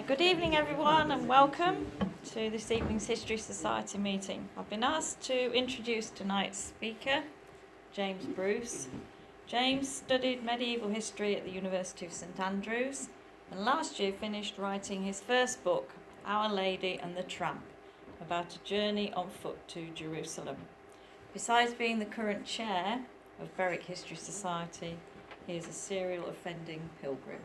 Good evening, everyone, and welcome to this evening's History Society meeting. I've been asked to introduce tonight's speaker, James Bruce. James studied medieval history at the University of St Andrews and last year finished writing his first book, Our Lady and the Tramp, about a journey on foot to Jerusalem. Besides being the current chair of Berwick History Society, he is a serial offending pilgrim.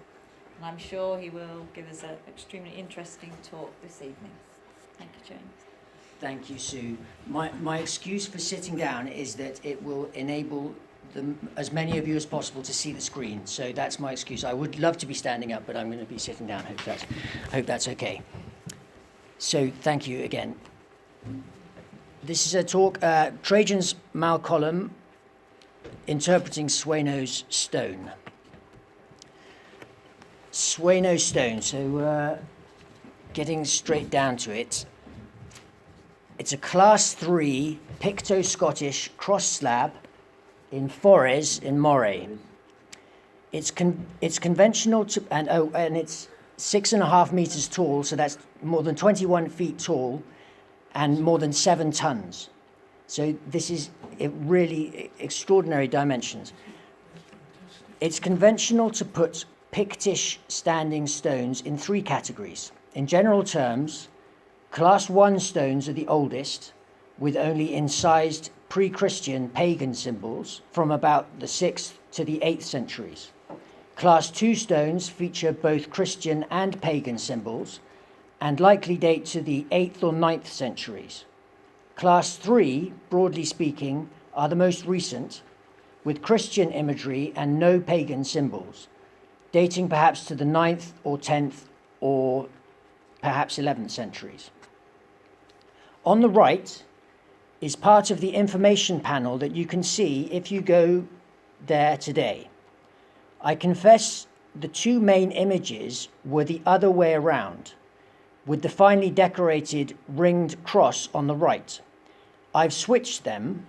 And I'm sure he will give us an extremely interesting talk this evening. Thank you, James. Thank you, Sue. My excuse for sitting down is that it will enable as many of you as possible to see the screen. So that's my excuse. I would love to be standing up, but I'm going to be sitting down. Hope that's okay. So thank you again. This is a talk, Trajan's Máel Coluim, interpreting Sueno's stone. Sueno stone, so getting straight down to it. It's a Class 3 Picto-Scottish cross slab in Forres in Moray. It's conventional to, and it's 6.5 meters tall, so that's more than 21 feet tall and more than 7 tons. So this is really extraordinary dimensions. It's conventional to put Pictish standing stones in 3 categories. In general terms, Class 1 stones are the oldest, with only incised pre-Christian pagan symbols from about the 6th to the 8th centuries. Class 2 stones feature both Christian and pagan symbols and likely date to the 8th or 9th centuries. Class 3, broadly speaking, are the most recent, with Christian imagery and no pagan symbols, dating perhaps to the 9th or 10th or perhaps 11th centuries. On the right is part of the information panel that you can see if you go there today. I confess the 2 main images were the other way around, with the finely decorated ringed cross on the right. I've switched them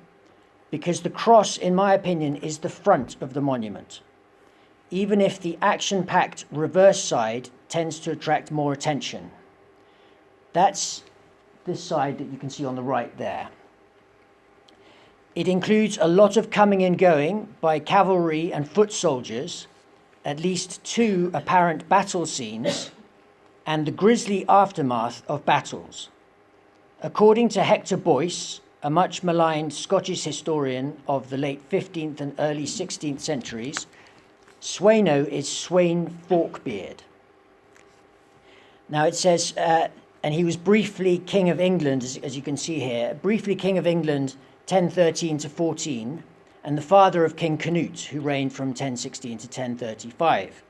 because the cross, in my opinion, is the front of the monument, even if the action-packed reverse side tends to attract more attention. That's this side that you can see on the right there. It includes a lot of coming and going by cavalry and foot soldiers, at least 2 apparent battle scenes, and the grisly aftermath of battles. According to Hector Boyce, a much maligned Scottish historian of the late 15th and early 16th centuries, Sueno is Sweyn Forkbeard. Now it says, and he was briefly King of England, as you can see here, briefly King of England 1013 to 14, and the father of King Canute, who reigned from 1016 to 1035.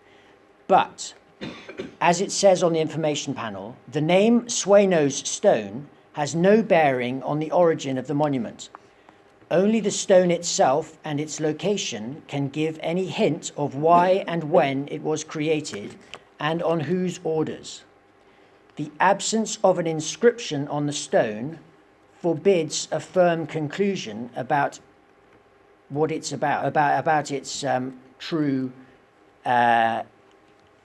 But, as it says on the information panel, the name Sueno's stone has no bearing on the origin of the monument. Only the stone itself and its location can give any hint of why and when it was created and on whose orders. The absence of an inscription on the stone forbids a firm conclusion about what it's about its true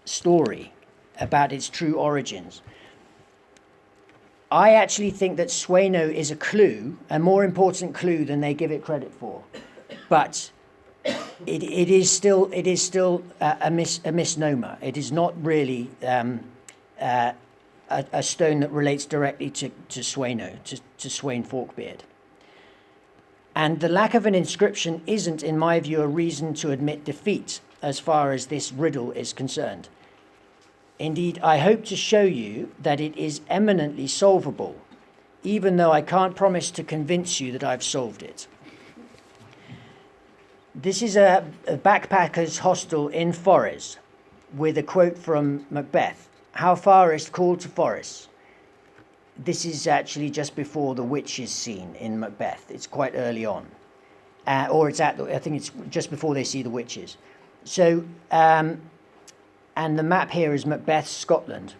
story, about its true origins. I actually think that Sueno is a clue, a more important clue than they give it credit for. But it is still a misnomer. It is not really a stone that relates directly to Sueno, to Sweyn Forkbeard. And the lack of an inscription isn't, in my view, a reason to admit defeat as far as this riddle is concerned. Indeed, I hope to show you that it is eminently solvable, even though I can't promise to convince you that I've solved it. This is a backpackers' hostel in Forres, with a quote from Macbeth. How far is called to Forres? This is actually just before the witches scene in Macbeth. It's quite early on. I think it's just before they see the witches. So, and the map here is Macbeth, Scotland.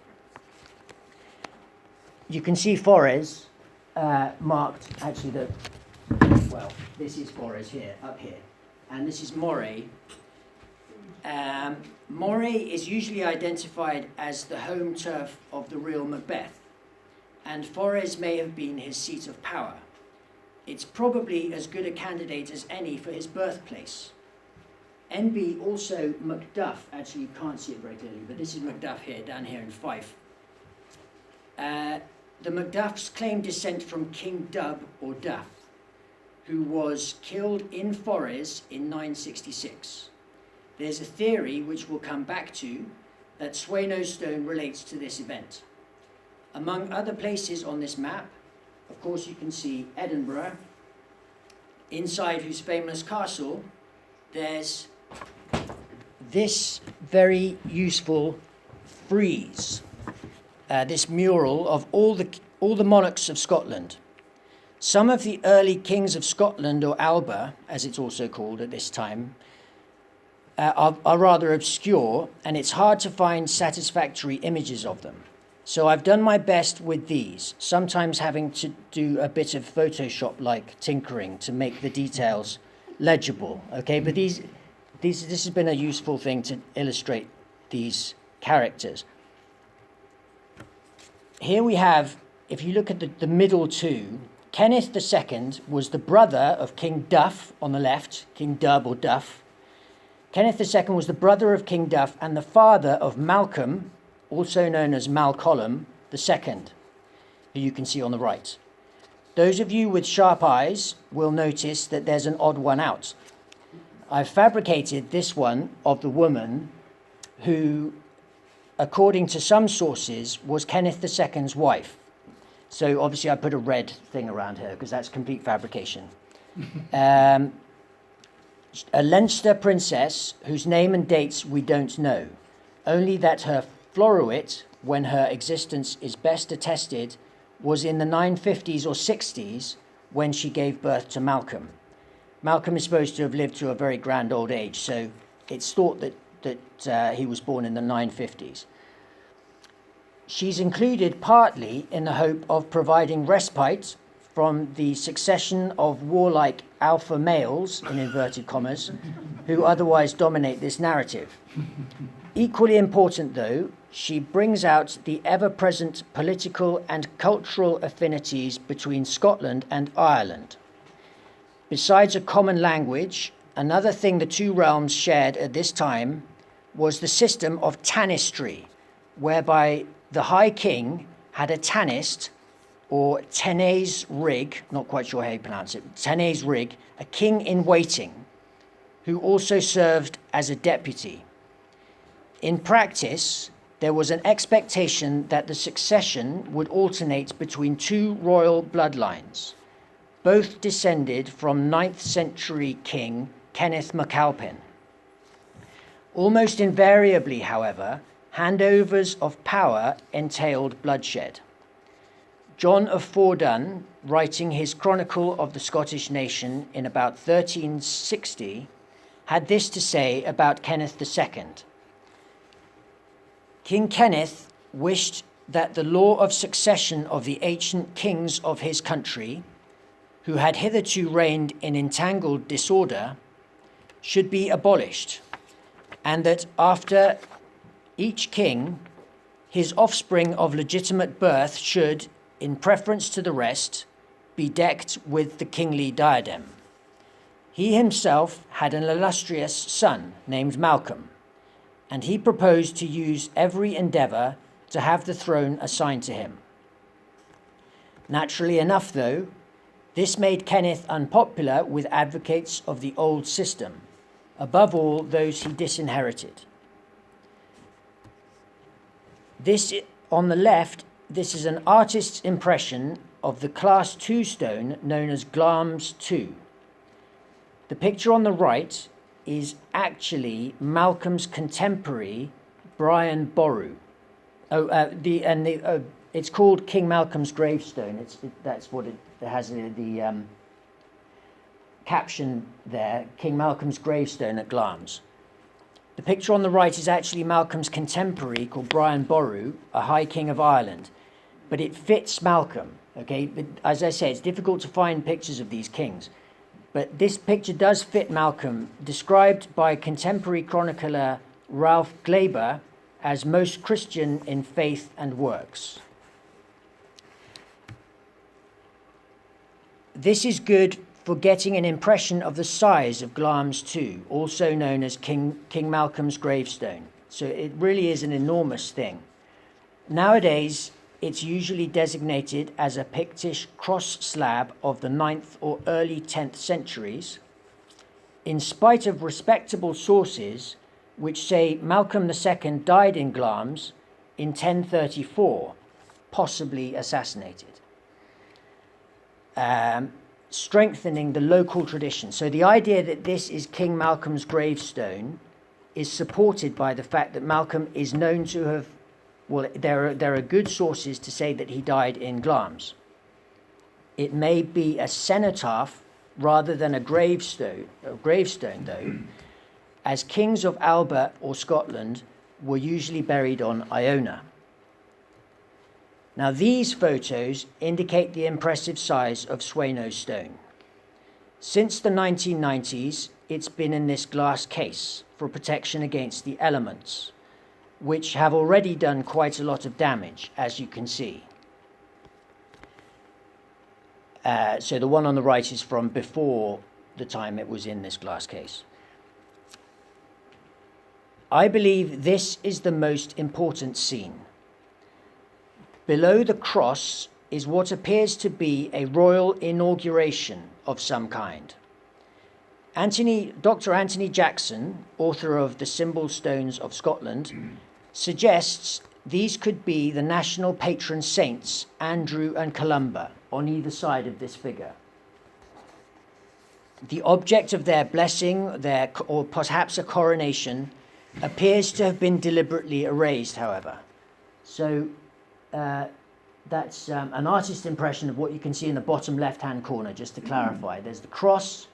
You can see Forres marked, actually, this is Forres here, up here. And this is Moray, Moray is usually identified as the home turf of the real Macbeth, and Forres may have been his seat of power. It's probably as good a candidate as any for his birthplace. NB also Macduff, actually you can't see it very clearly, but this is Macduff here, down here in Fife. The Macduffs claim descent from King Dub or Duff, who was killed in Forres in 966. There's a theory, which we'll come back to, that Sueno stone relates to this event. Among other places on this map, of course you can see Edinburgh, inside whose famous castle, there's this very useful frieze, this mural of all the monarchs of Scotland. Some of the early kings of Scotland, or Alba, as it's also called at this time, are rather obscure, and it's hard to find satisfactory images of them. So I've done my best with these, sometimes having to do a bit of Photoshop-like tinkering to make the details legible. Okay, but this has been a useful thing to illustrate these characters. Here we have, if you look at the middle two, Kenneth II was the brother of King Duff on the left, King Dub or Duff. Kenneth II was the brother of King Duff and the father of Malcolm, also known as Malcolm II, who you can see on the right. Those of you with sharp eyes will notice that there's an odd one out. I've fabricated this one of the woman who, according to some sources, was Kenneth II's wife. So obviously I put a red thing around her because that's complete fabrication. A Leinster princess whose name and dates we don't know, only that her floruit, when her existence is best attested, was in the 950s or 60s when she gave birth to Malcolm. Malcolm is supposed to have lived to a very grand old age, so it's thought that he was born in the 950s. She's included partly in the hope of providing respite from the succession of warlike alpha males, in inverted commas, who otherwise dominate this narrative. Equally important, though, she brings out the ever-present political and cultural affinities between Scotland and Ireland. Besides a common language, another thing the two realms shared at this time was the system of tanistry, whereby the High King had a tanist, or tenaze rig, not quite sure how you pronounce it, tenaze rig, a king in waiting, who also served as a deputy. In practice, there was an expectation that the succession would alternate between two royal bloodlines, both descended from 9th century king Kenneth MacAlpin. Almost invariably, however, handovers of power entailed bloodshed. John of Fordun, writing his Chronicle of the Scottish Nation in about 1360, had this to say about Kenneth II. King Kenneth wished that the law of succession of the ancient kings of his country, who had hitherto reigned in entangled disorder, should be abolished, and that after each king, his offspring of legitimate birth should, in preference to the rest, be decked with the kingly diadem. He himself had an illustrious son named Malcolm, and he proposed to use every endeavour to have the throne assigned to him. Naturally enough, though, this made Kenneth unpopular with advocates of the old system, above all those he disinherited. This, on the left, this is an artist's impression of the Class 2 stone known as Glamis 2. The picture on the right is actually Malcolm's contemporary, Brian Boru. It's called King Malcolm's gravestone. That's what it has the caption there, King Malcolm's gravestone at Glamis. The picture on the right is actually Malcolm's contemporary called Brian Boru, a High King of Ireland. But it fits Malcolm, okay? But as I say, it's difficult to find pictures of these kings. But this picture does fit Malcolm, described by contemporary chronicler Ralph Glaber as most Christian in faith and works. This is good for getting an impression of the size of Glamis II, also known as King Malcolm's gravestone. So it really is an enormous thing. Nowadays, it's usually designated as a Pictish cross slab of the 9th or early 10th centuries, in spite of respectable sources which say Malcolm II died in Glamis in 1034, possibly assassinated, strengthening the local tradition. So the idea that this is King Malcolm's gravestone is supported by the fact that Malcolm is known to have, well, there are good sources to say that he died in Glamis. It may be a cenotaph rather than a gravestone though, as kings of Alba or Scotland were usually buried on Iona. Now these photos indicate the impressive size of Sueno's stone. Since the 1990s, it's been in this glass case for protection against the elements, which have already done quite a lot of damage, as you can see. So the one on the right is from before the time it was in this glass case. I believe this is the most important scene. Below the cross is what appears to be a royal inauguration of some kind. Dr. Anthony Jackson, author of The Symbol Stones of Scotland, suggests these could be the national patron saints Andrew and Columba on either side of this figure. The object of their blessing, or perhaps a coronation, appears to have been deliberately erased, however. So that's an artist's impression of what you can see in the bottom left-hand corner, just to clarify. There's the cross,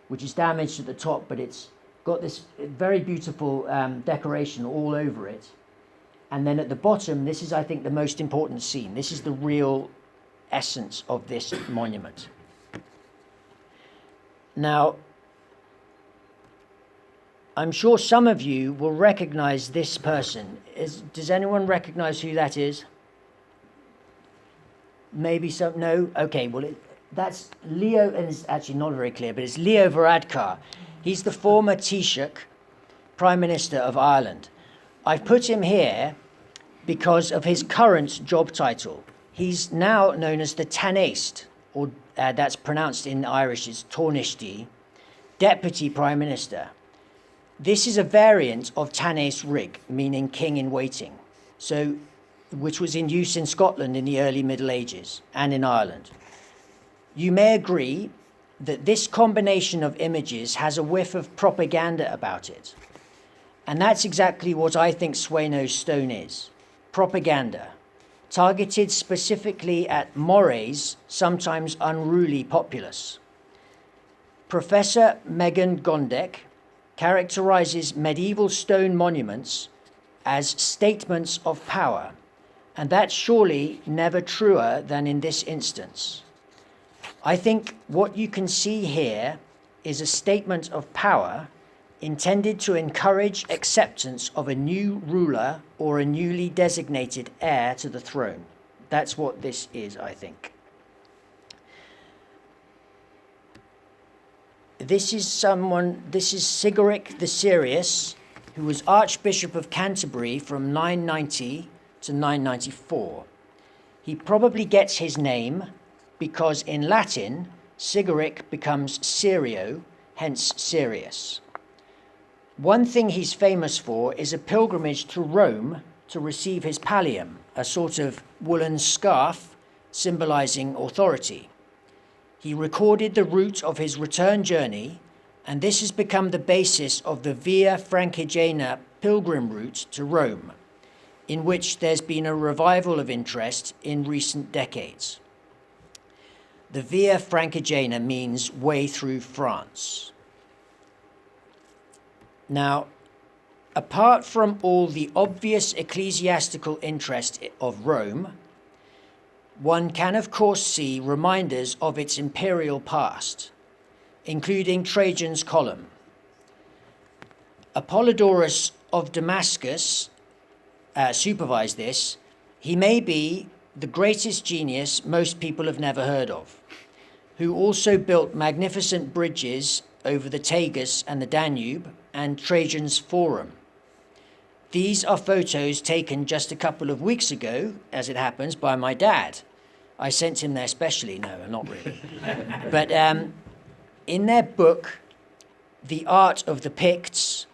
which is damaged at the top, but it's got this very beautiful decoration all over it. And then at the bottom, this is, I think, the most important scene. This is the real essence of this monument. Now, I'm sure some of you will recognize this person. Does anyone recognize who that is? Maybe some, no? Okay, well, that's Leo, and it's actually not very clear, but it's Leo Varadkar. He's the former Taoiseach, Prime Minister of Ireland. I've put him here because of his current job title. He's now known as the Tánaiste, or that's pronounced in Irish as Taoiseach, Deputy Prime Minister. This is a variant of Tánaiste Rig, meaning king in waiting, which was in use in Scotland in the early Middle Ages and in Ireland. You may agree that this combination of images has a whiff of propaganda about it. And that's exactly what I think Sueno's stone is. Propaganda, targeted specifically at mores, sometimes unruly populace. Professor Megan Gondek characterizes medieval stone monuments as statements of power, and that's surely never truer than in this instance. I think what you can see here is a statement of power intended to encourage acceptance of a new ruler or a newly designated heir to the throne. That's what this is, I think. This is Sigeric the Serious, who was Archbishop of Canterbury from 990 to 994. He probably gets his name because in Latin, Sigeric becomes Sirio, hence Sirius. One thing he's famous for is a pilgrimage to Rome to receive his pallium, a sort of woolen scarf symbolizing authority. He recorded the route of his return journey, and this has become the basis of the Via Francigena pilgrim route to Rome, in which there's been a revival of interest in recent decades. The Via Francigena means way through France. Now, apart from all the obvious ecclesiastical interest of Rome, one can of course see reminders of its imperial past. including Trajan's Coluim. Apollodorus of Damascus supervised this. He may be the greatest genius most people have never heard of, who also built magnificent bridges over the Tagus and the Danube and Trajan's Forum. These are photos taken just a couple of weeks ago, as it happens, by my dad. I sent him there specially. No, not really. But in their book, The Art of the Picts,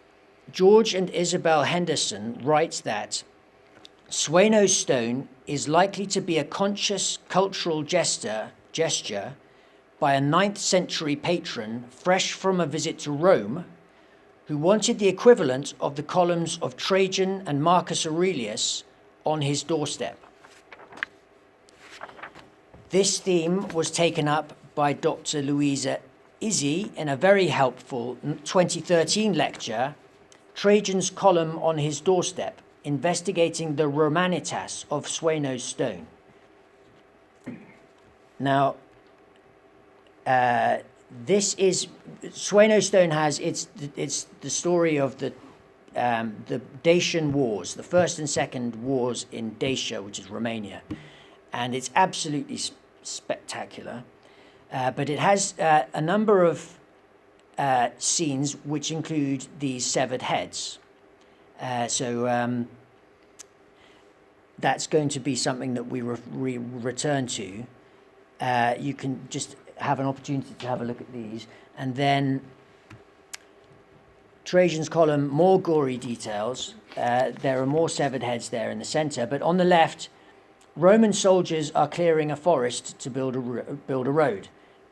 George and Isabel Henderson write that Sueno's stone is likely to be a conscious cultural gesture by a 9th century patron fresh from a visit to Rome, who wanted the equivalent of the columns of Trajan and Marcus Aurelius on his doorstep. This theme was taken up by Dr. Louisa Izzy in a very helpful 2013 lecture, Trajan's Column on His Doorstep, investigating the Romanitas of Sueno's stone. Now, this is Sueno stone has it's the story of the Dacian Wars, the first and second wars in Dacia, which is Romania, and it's absolutely spectacular. But it has a number of scenes which include these severed heads. So that's going to be something that we return to. You can just have an opportunity to have a look at these. And then Trajan's Column, more gory details. There are more severed heads there in the center. But on the left, Roman soldiers are clearing a forest to build a road.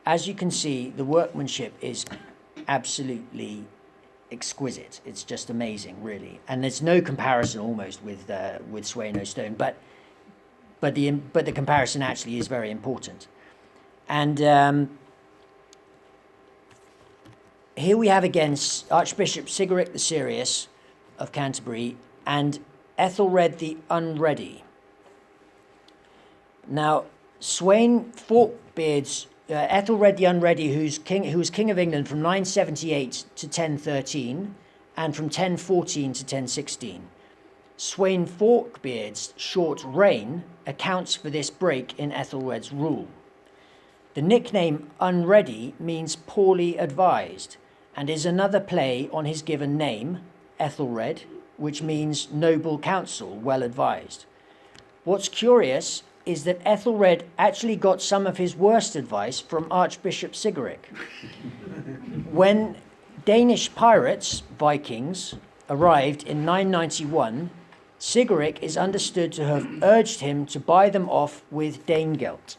As you can see, the workmanship is absolutely exquisite. It's just amazing, really. And there's no comparison almost with Sueno stone, but the comparison actually is very important. And here we have again Archbishop Sigeric the Serious of Canterbury and Ethelred the Unready. Now, Sweyn Forkbeard's Ethelred the Unready, who was King of England from 978 to 1013 and from 1014 to 1016. Sweyn Forkbeard's short reign accounts for this break in Ethelred's rule. The nickname Unready means poorly advised and is another play on his given name, Ethelred, which means noble counsel, well advised. What's curious is that Ethelred actually got some of his worst advice from Archbishop Sigeric. When Danish pirates, Vikings, arrived in 991, Sigeric is understood to have urged him to buy them off with Danegeld.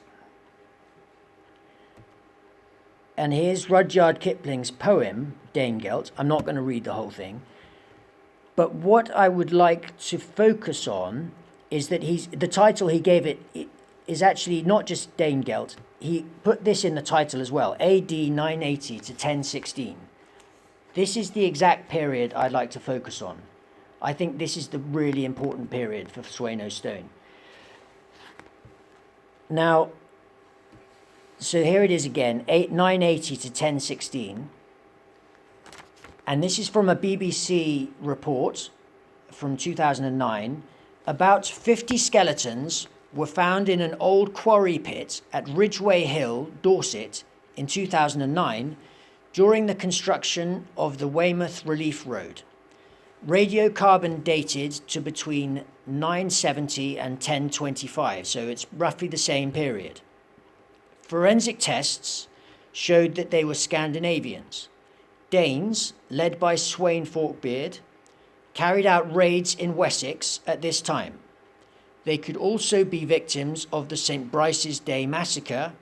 And here's Rudyard Kipling's poem, Danegeld. I'm not going to read the whole thing. But what I would like to focus on is that the title he gave it is actually not just Danegeld. He put this in the title as well, AD 980 to 1016. This is the exact period I'd like to focus on. I think this is the really important period for Sueno stone. Now, so here it is again, 980 to 1016. And this is from a BBC report from 2009. About 50 skeletons were found in an old quarry pit at Ridgeway Hill, Dorset, in 2009 during the construction of the Weymouth Relief Road. Radiocarbon dated to between 970 and 1025, so it's roughly the same period. Forensic tests showed that they were Scandinavians. Danes, led by Sweyn Forkbeard, carried out raids in Wessex at this time. They could also be victims of the St. Brice's Day massacre,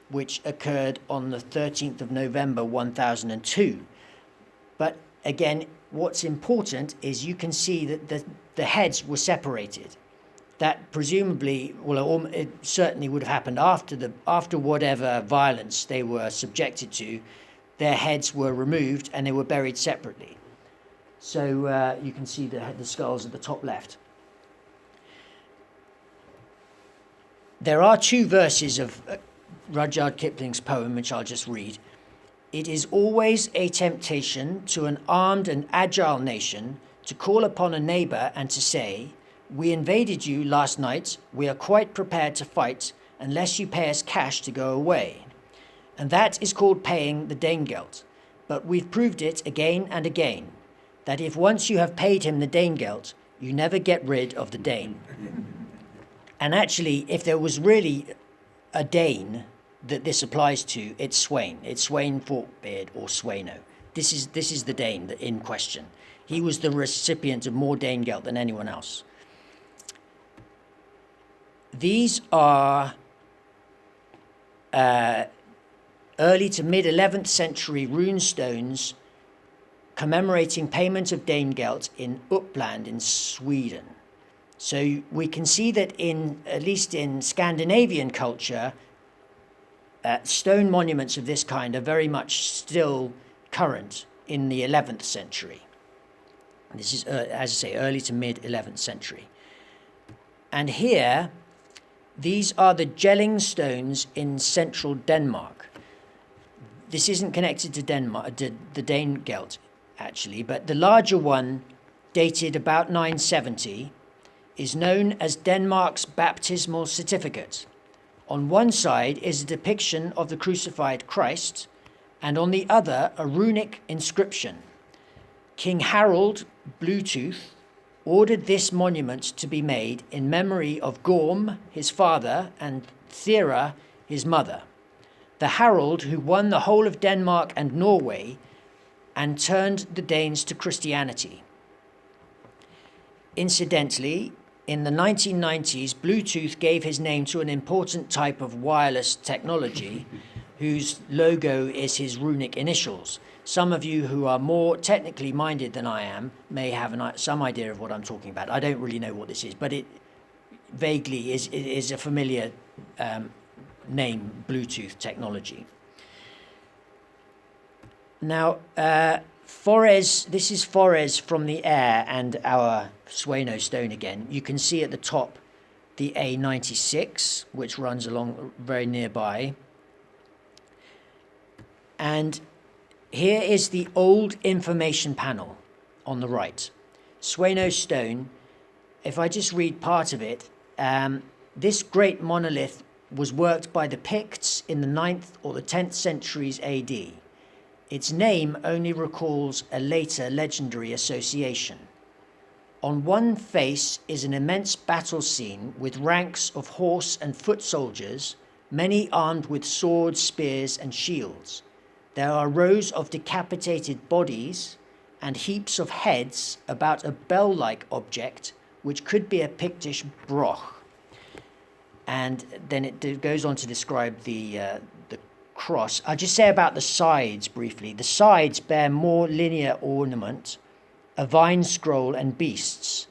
which occurred on the 13th of November 1002. But again, what's important is you can see that the heads were separated. That presumably, well, it certainly would have happened after whatever violence they were subjected to. Their heads were removed and they were buried separately. So you can see the skulls at the top left. There are two verses of Rudyard Kipling's poem, which I'll just read. It is always a temptation to an armed and agile nation to call upon a neighbor and to say, "We invaded you last night. We are quite prepared to fight unless you pay us cash to go away." And that is called paying the Danegeld. But we've proved it again and again, that if once you have paid him the Danegeld, you never get rid of the Dane. And actually, if there was really a Dane that this applies to, it's Sweyn. It's Sweyn Forkbeard or Sueno. This is the Dane in question. He was the recipient of more Danegeld than anyone else. These are early to mid-11th century rune stones commemorating payment of Danegeld in Uppland in Sweden. So we can see that at least in Scandinavian culture, stone monuments of this kind are very much still current in the 11th century. This is, as I say, early to mid-11th century. And here, these are the Jelling stones in central Denmark. This isn't connected to Denmark, to the Danegeld, actually, but the larger one, dated about 970, is known as Denmark's baptismal certificate. On one side is a depiction of the crucified Christ, and on the other, a runic inscription. King Harald Bluetooth ordered this monument to be made in memory of Gorm, his father, and Thera, his mother. The Harald who won the whole of Denmark and Norway and turned the Danes to Christianity. Incidentally, in the 1990s, Bluetooth gave his name to an important type of wireless technology whose logo is his runic initials. Some of you who are more technically minded than I am may have some idea of what I'm talking about. I don't really know what this is, but it vaguely is a familiar name, Bluetooth technology. Now, this is Forez from the air and our Sueno stone again. You can see at the top the A96, which runs along very nearby. And here is the old information panel on the right. Sueno stone, if I just read part of it, this great monolith was worked by the Picts in the 9th or the 10th centuries AD. Its name only recalls a later legendary association. On one face is an immense battle scene with ranks of horse and foot soldiers, many armed with swords, spears, and shields. There are rows of decapitated bodies and heaps of heads about a bell-like object, which could be a Pictish broch. And then it goes on to describe the cross. I'll just say about the sides briefly. The sides bear more linear ornament, a vine scroll, and beasts.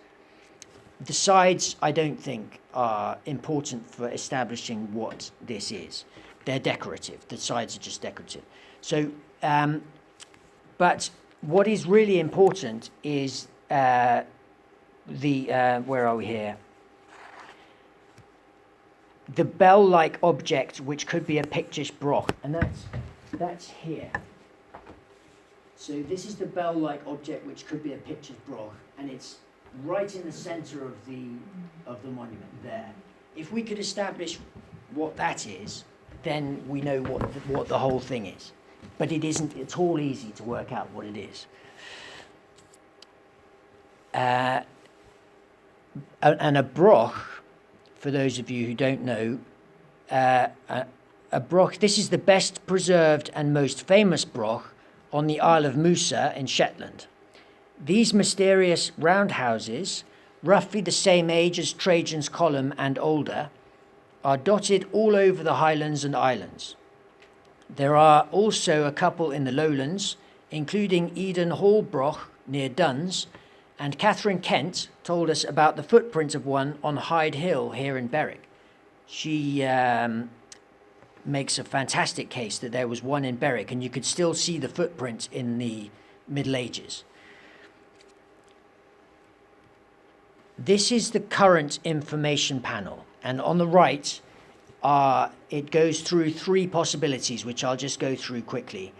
The sides, I don't think, are important for establishing what this is. They're decorative. The sides are just decorative. So, but what is really important is where are we here? The bell-like object, which could be a Pictish broch, and that's here. So this is the bell-like object, which could be a Pictish broch, and it's right in the centre of the monument there. If we could establish what that is, then we know what the whole thing is. But it isn't at all easy to work out what it is. And a broch, for those of you who don't know, a broch, this is the best preserved and most famous broch on the Isle of Musa in Shetland. These mysterious roundhouses, roughly the same age as Trajan's Coluim and older, are dotted all over the highlands and islands. There are also a couple in the lowlands, including Eden Hall broch near Duns, and Catherine Kent told us about the footprint of one on Hyde Hill here in Berwick. She makes a fantastic case that there was one in Berwick, and you could still see the footprint in the Middle Ages. This is the current information panel, and on the right, it goes through three possibilities, which I'll just go through quickly.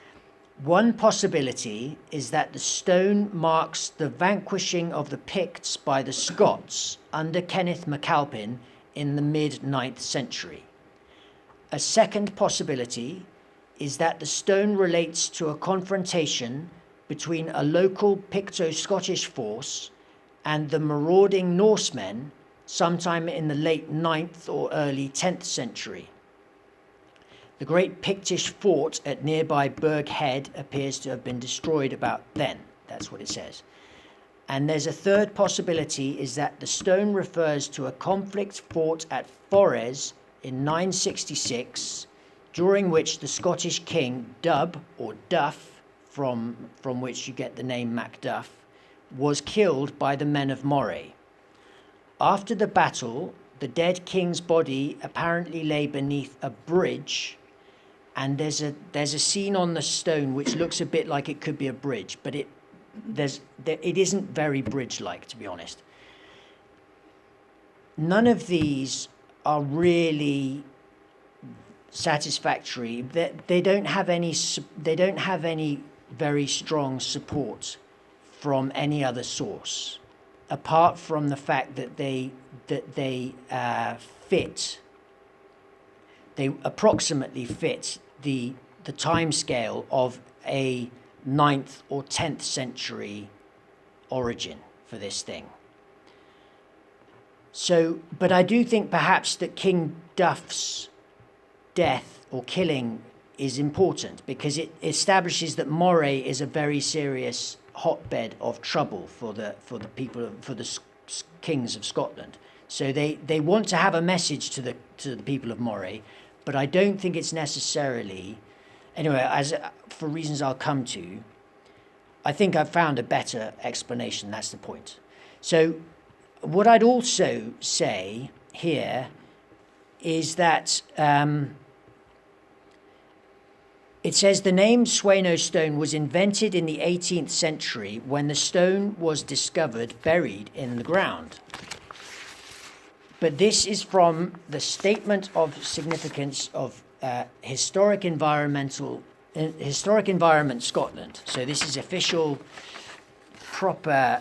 One possibility is that the stone marks the vanquishing of the Picts by the Scots under Kenneth MacAlpin in the mid-9th century. A second possibility is that the stone relates to a confrontation between a local Picto-Scottish force and the marauding Norsemen sometime in the late 9th or early 10th century. The great Pictish fort at nearby Burgh Head appears to have been destroyed about then. That's what it says. And there's a third possibility, is that the stone refers to a conflict fought at Forres in 966, during which the Scottish king Dub, or Duff, from which you get the name Macduff, was killed by the men of Moray. After the battle, the dead king's body apparently lay beneath a bridge, and there's a scene on the stone which looks a bit like it could be a bridge, but it isn't very bridge-like, to be honest. None of these are really satisfactory. They don't have any very strong support from any other source, apart from the fact that they approximately fit the time scale of a 9th or 10th century origin for this thing. So, but I do think perhaps that King Duff's death or killing is important, because it establishes that Moray is a very serious hotbed of trouble for the kings of Scotland. So they want to have a message to the people of Moray, but I don't think it's necessarily, anyway, for reasons I'll come to, I think I've found a better explanation. That's the point. So what I'd also say here is that it says the name Sueno stone was invented in the 18th century when the stone was discovered buried in the ground. But this is from the Statement of Significance of Historic Environment Scotland. So this is official, proper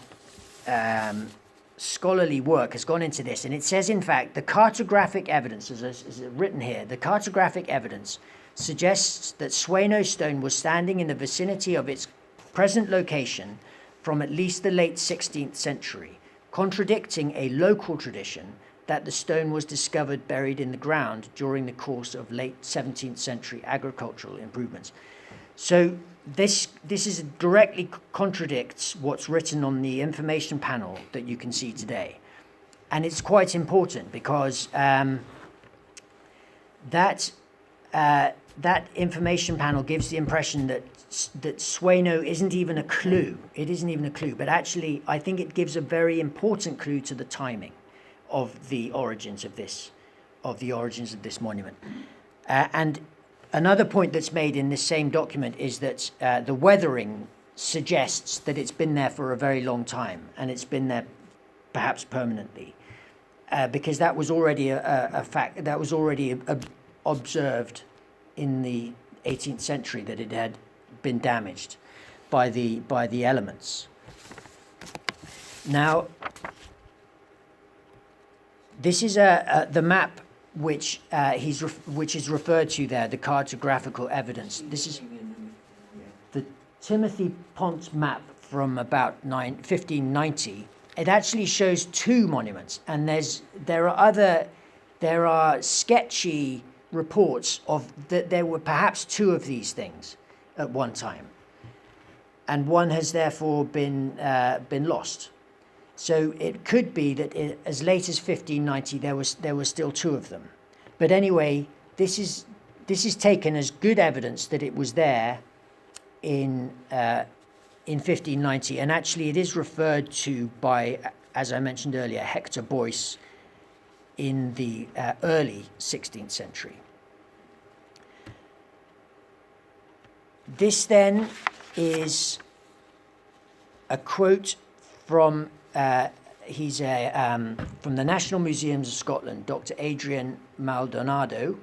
scholarly work has gone into this. And it says, in fact, the cartographic evidence, as written here, the cartographic evidence suggests that Sueno stone was standing in the vicinity of its present location from at least the late 16th century, contradicting a local tradition that the stone was discovered buried in the ground during the course of late 17th century agricultural improvements. So this is directly contradicts what's written on the information panel that you can see today. And it's quite important because that information panel gives the impression that Sueno isn't even a clue. It isn't even a clue, but actually I think it gives a very important clue to the timing of the origins of this monument. And another point that's made in this same document is that the weathering suggests that it's been there for a very long time, and it's been there perhaps permanently, because that was already a fact that was already observed in the 18th century, that it had been damaged by the elements. Now, this is the map which is referred to there, the cartographical evidence. This is the Timothy Pont map from about 1590. It actually shows two monuments, and there are sketchy reports of that there were perhaps two of these things at one time, and one has therefore been lost. So it could be that as late as 1590 there were still two of them. But anyway, this is taken as good evidence that it was there in 1590, and actually it is referred to by, as I mentioned earlier, Hector Boyce in the early 16th century. This then is a quote from from the National Museums of Scotland, Dr. Adrian Maldonado.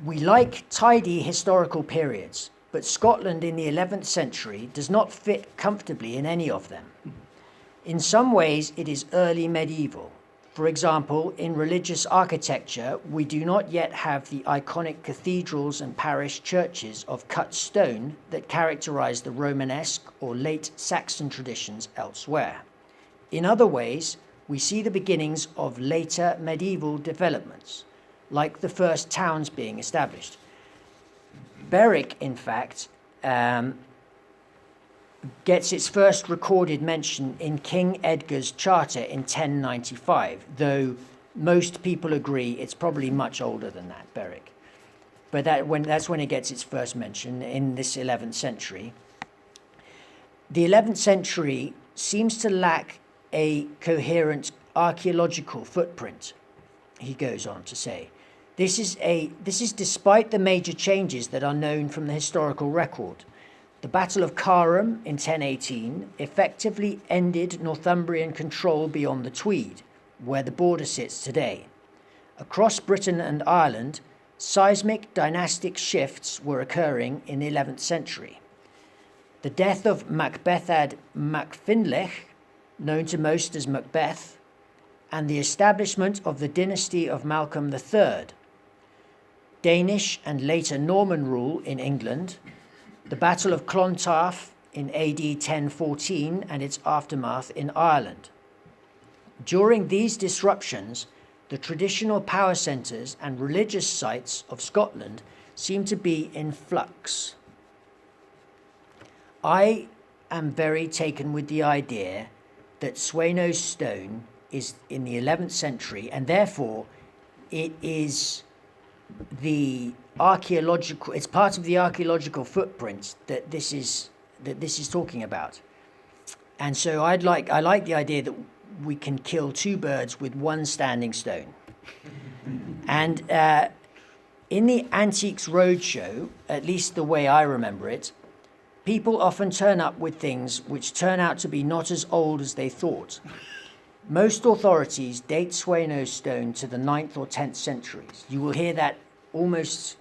"We like tidy historical periods, but Scotland in the 11th century does not fit comfortably in any of them. In some ways, it is early medieval. For example, in religious architecture, we do not yet have the iconic cathedrals and parish churches of cut stone that characterize the Romanesque or late Saxon traditions elsewhere. In other ways, we see the beginnings of later medieval developments, like the first towns being established. Berwick, in fact, gets its first recorded mention in King Edgar's Charter in 1095, though most people agree it's probably much older than that, Berwick. But that's when it gets its first mention in this 11th century. The 11th century seems to lack a coherent archaeological footprint, he goes on to say. This is despite the major changes that are known from the historical record. The Battle of Coluim in 1018 effectively ended Northumbrian control beyond the Tweed, where the border sits today. Across Britain and Ireland, seismic dynastic shifts were occurring in the 11th century. The death of Macbethad MacFinlech, known to most as Macbeth, and the establishment of the dynasty of Malcolm III, Danish and later Norman rule in England, the Battle of Clontarf in AD 1014 and its aftermath in Ireland. During these disruptions, the traditional power centres and religious sites of Scotland seem to be in flux. I am very taken with the idea that Sueno's stone is in the 11th century, and therefore it is it's part of the archaeological footprint that this is talking about. And so I like the idea that we can kill two birds with one standing stone. And in the Antiques Roadshow, at least the way I remember it, people often turn up with things which turn out to be not as old as they thought. Most authorities date Sueno's stone to the 9th or 10th centuries. You will hear that almost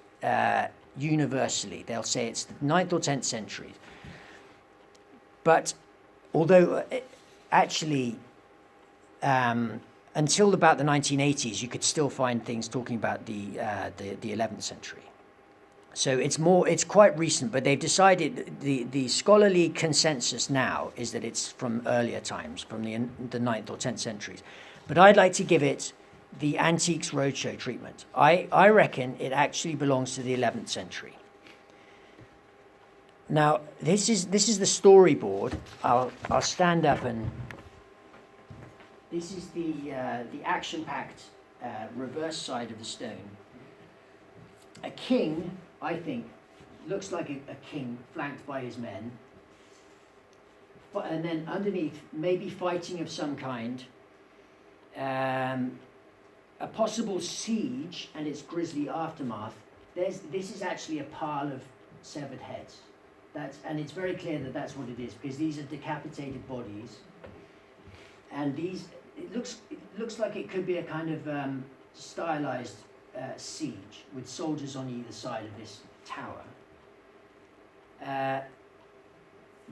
universally. They'll say it's the 9th or 10th centuries. But although actually until about the 1980s, you could still find things talking about the 11th century. So it's quite recent, but they've decided the scholarly consensus now is that it's from earlier times, from the 9th or 10th centuries. But I'd like to give it the Antiques Roadshow treatment. I reckon it actually belongs to the 11th century. Now, this is the storyboard. I'll stand up and this is the action-packed reverse side of the stone. A king, I think, looks like a king flanked by his men. And then underneath, maybe fighting of some kind. A possible siege and its grisly aftermath. This is actually a pile of severed heads. And it's very clear that that's what it is, because these are decapitated bodies. And it looks like it could be a kind of stylized siege with soldiers on either side of this tower.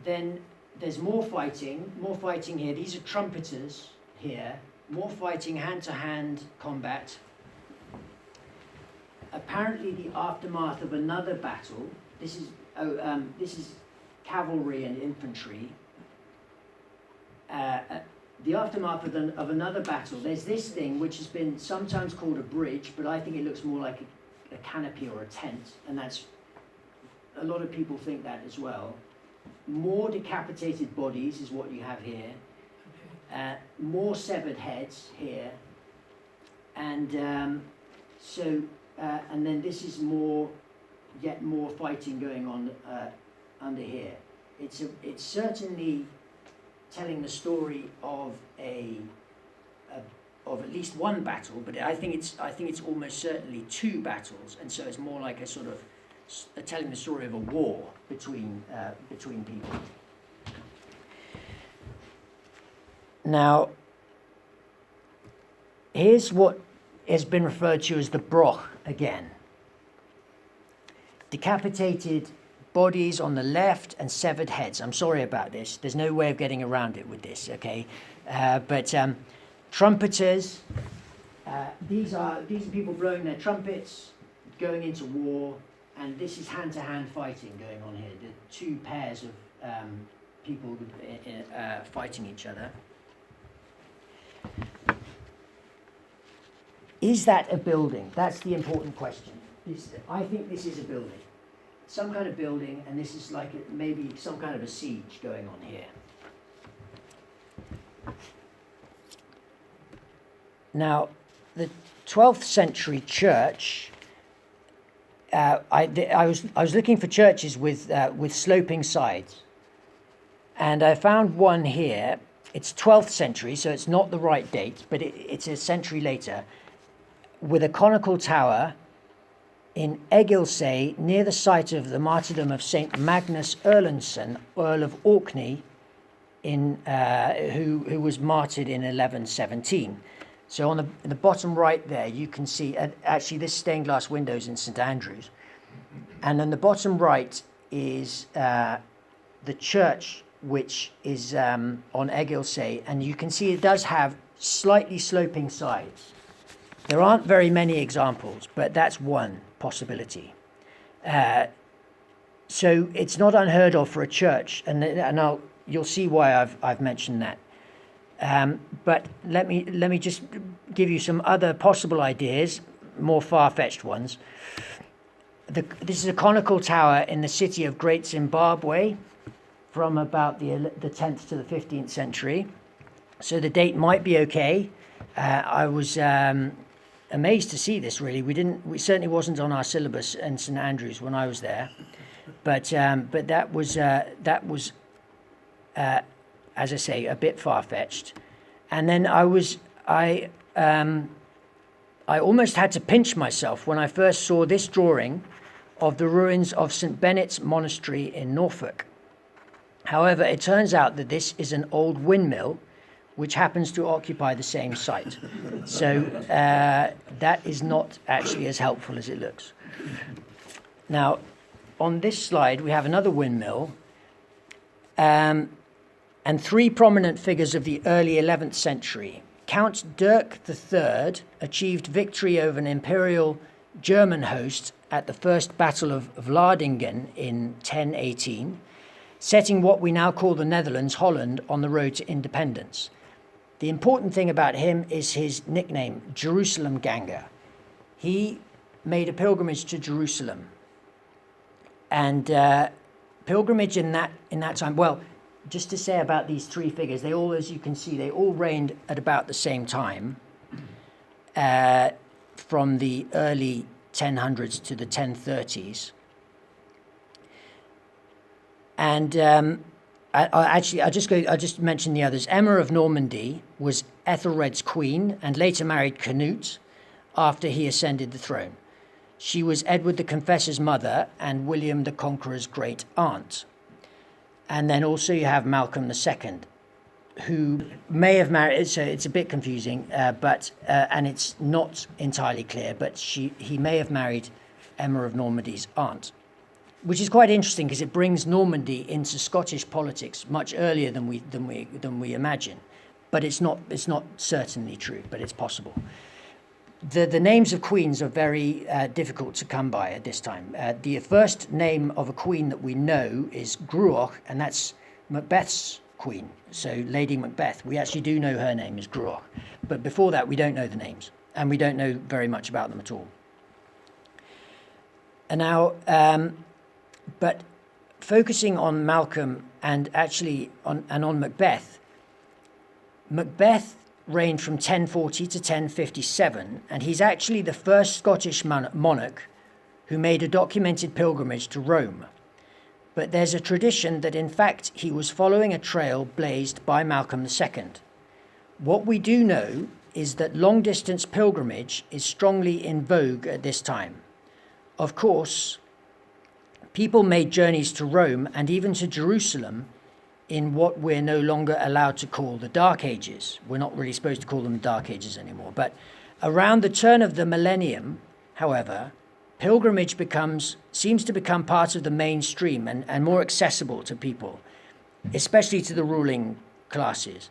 Then there's more fighting here. These are trumpeters here. More fighting, hand-to-hand combat. Apparently the aftermath of another battle. This is cavalry and infantry. The aftermath of another battle. There's this thing which has been sometimes called a bridge, but I think it looks more like a canopy or a tent, and that's a lot of people think that as well. More decapitated bodies is what you have here. More severed heads here, and and then this is yet more fighting going on under here. It's certainly telling the story of of at least one battle, but I think it's almost certainly two battles, and so it's more like a sort of telling the story of a war between people. Now, here's what has been referred to as the broch again. Decapitated bodies on the left and severed heads. I'm sorry about this. There's no way of getting around it with this, okay? But trumpeters, these are people blowing their trumpets, going into war, and this is hand-to-hand fighting going on here. The two pairs of people fighting each other. Is that a building? That's the important question. I think this is a building. Some kind of building, and this is like maybe some kind of a siege going on here. Now, the 12th century church, I was looking for churches with sloping sides, and I found one here. It's 12th century, so it's not the right date, but it's a century later, with a conical tower in Egilsay, near the site of the martyrdom of St. Magnus Erlendsson, Earl of Orkney, who was martyred in 1117. So on the bottom right there, you can see, actually this stained glass windows in St. Andrews. And on the bottom right is the church, which is on Egilsay, and you can see it does have slightly sloping sides. There aren't very many examples, but that's one possibility. So it's not unheard of for a church, and you'll see why I've mentioned that. But let me just give you some other possible ideas, more far-fetched ones. This is a conical tower in the city of Great Zimbabwe from about the 10th to the 15th century. So the date might be okay. I was amazed to see this, really. We certainly wasn't on our syllabus in St. Andrews when I was there. But that was as I say, a bit far-fetched. And then I almost had to pinch myself when I first saw this drawing of the ruins of St. Benet's Monastery in Norfolk. However, it turns out that this is an old windmill which happens to occupy the same site. So that is not actually as helpful as it looks. Now, on this slide, we have another windmill, and three prominent figures of the early 11th century. Count Dirk III achieved victory over an imperial German host at the First Battle of Vlaardingen in 1018, setting what we now call the Netherlands, Holland, on the road to independence. The important thing about him is his nickname, Jerusalem Ganger. He made a pilgrimage to Jerusalem. And pilgrimage in that time, well, just to say about these three figures, they all, as you can see, they all reigned at about the same time, from the early 1000s to the 1030s. And I just mention the others. Emma of Normandy was Ethelred's queen and later married Canute after he ascended the throne. She was Edward the Confessor's mother and William the Conqueror's great aunt. And then also you have Malcolm II, who may have married, so it's a bit confusing, and it's not entirely clear, but he may have married Emma of Normandy's aunt, which is quite interesting because it brings Normandy into Scottish politics much earlier than we imagine. But it's not certainly true, but it's possible. The names of queens are very difficult to come by at this time. The first name of a queen that we know is Gruach, and that's Macbeth's queen, so Lady Macbeth. We actually do know her name is Gruach, but before that we don't know the names, and we don't know very much about them at all. And now, but focusing on Malcolm and actually on Macbeth, Macbeth reigned from 1040 to 1057, and he's actually the first Scottish monarch who made a documented pilgrimage to Rome. But there's a tradition that in fact he was following a trail blazed by Malcolm II. What we do know is that long-distance pilgrimage is strongly in vogue at this time. Of course, people made journeys to Rome and even to Jerusalem in what we're no longer allowed to call the Dark Ages. We're not really supposed to call them the Dark Ages anymore. But around the turn of the millennium, however, pilgrimage seems to become part of the mainstream and more accessible to people, especially to the ruling classes,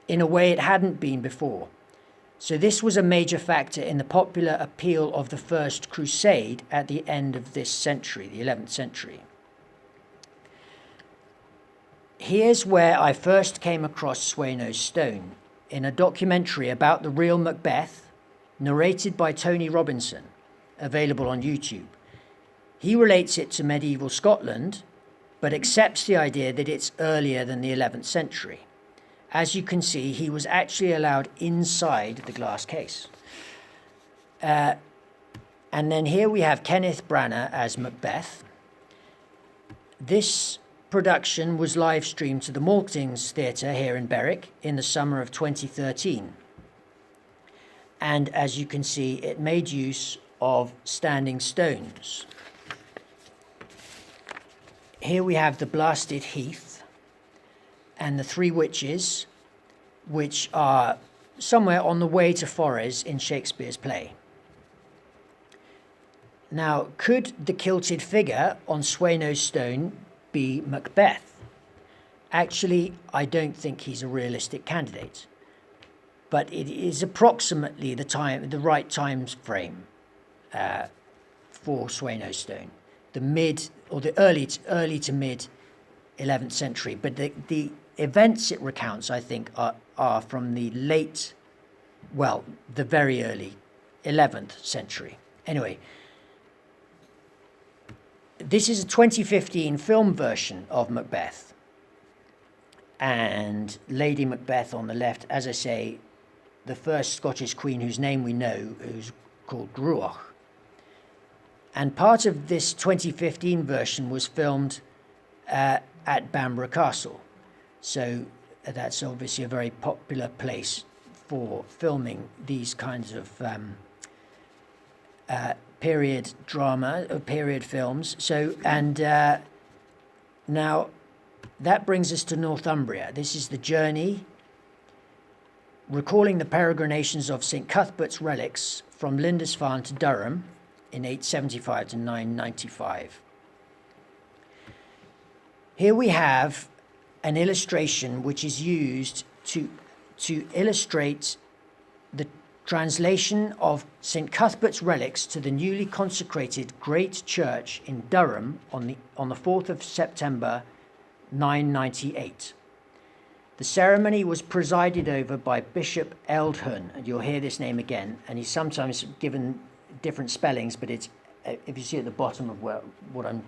in a way it hadn't been before. So this was a major factor in the popular appeal of the First Crusade at the end of this century, the 11th century. Here's where I first came across Sueno's stone, in a documentary about the real Macbeth, narrated by Tony Robinson, available on YouTube. He relates it to medieval Scotland, but accepts the idea that it's earlier than the 11th century. As you can see, he was actually allowed inside the glass case. And then here we have Kenneth Branagh as Macbeth. This production was live streamed to the Maltings Theatre here in Berwick in the summer of 2013. And as you can see, it made use of standing stones. Here we have the blasted heath and the three witches, which are somewhere on the way to Forres in Shakespeare's play. Now, could the kilted figure on Sueno's stone be Macbeth? Actually, I don't think he's a realistic candidate, but it is approximately the right time frame for Sueno's stone, the early to mid 11th century. But the events it recounts, I think, are from the very early 11th century. Anyway, this is a 2015 film version of Macbeth. And Lady Macbeth on the left, as I say, the first Scottish queen whose name we know, who's called Gruach. And part of this 2015 version was filmed at Bamborough Castle. So that's obviously a very popular place for filming these kinds of period drama, or period films. So, and now that brings us to Northumbria. This is the journey, recalling the peregrinations of St. Cuthbert's relics from Lindisfarne to Durham in 875 to 995. Here we have an illustration which is used to illustrate the translation of St. Cuthbert's relics to the newly consecrated Great Church in Durham on the 4th of September 998. The ceremony was presided over by Bishop Eldhun, and you'll hear this name again, and he's sometimes given different spellings, but it's, if you see at the bottom of what I'm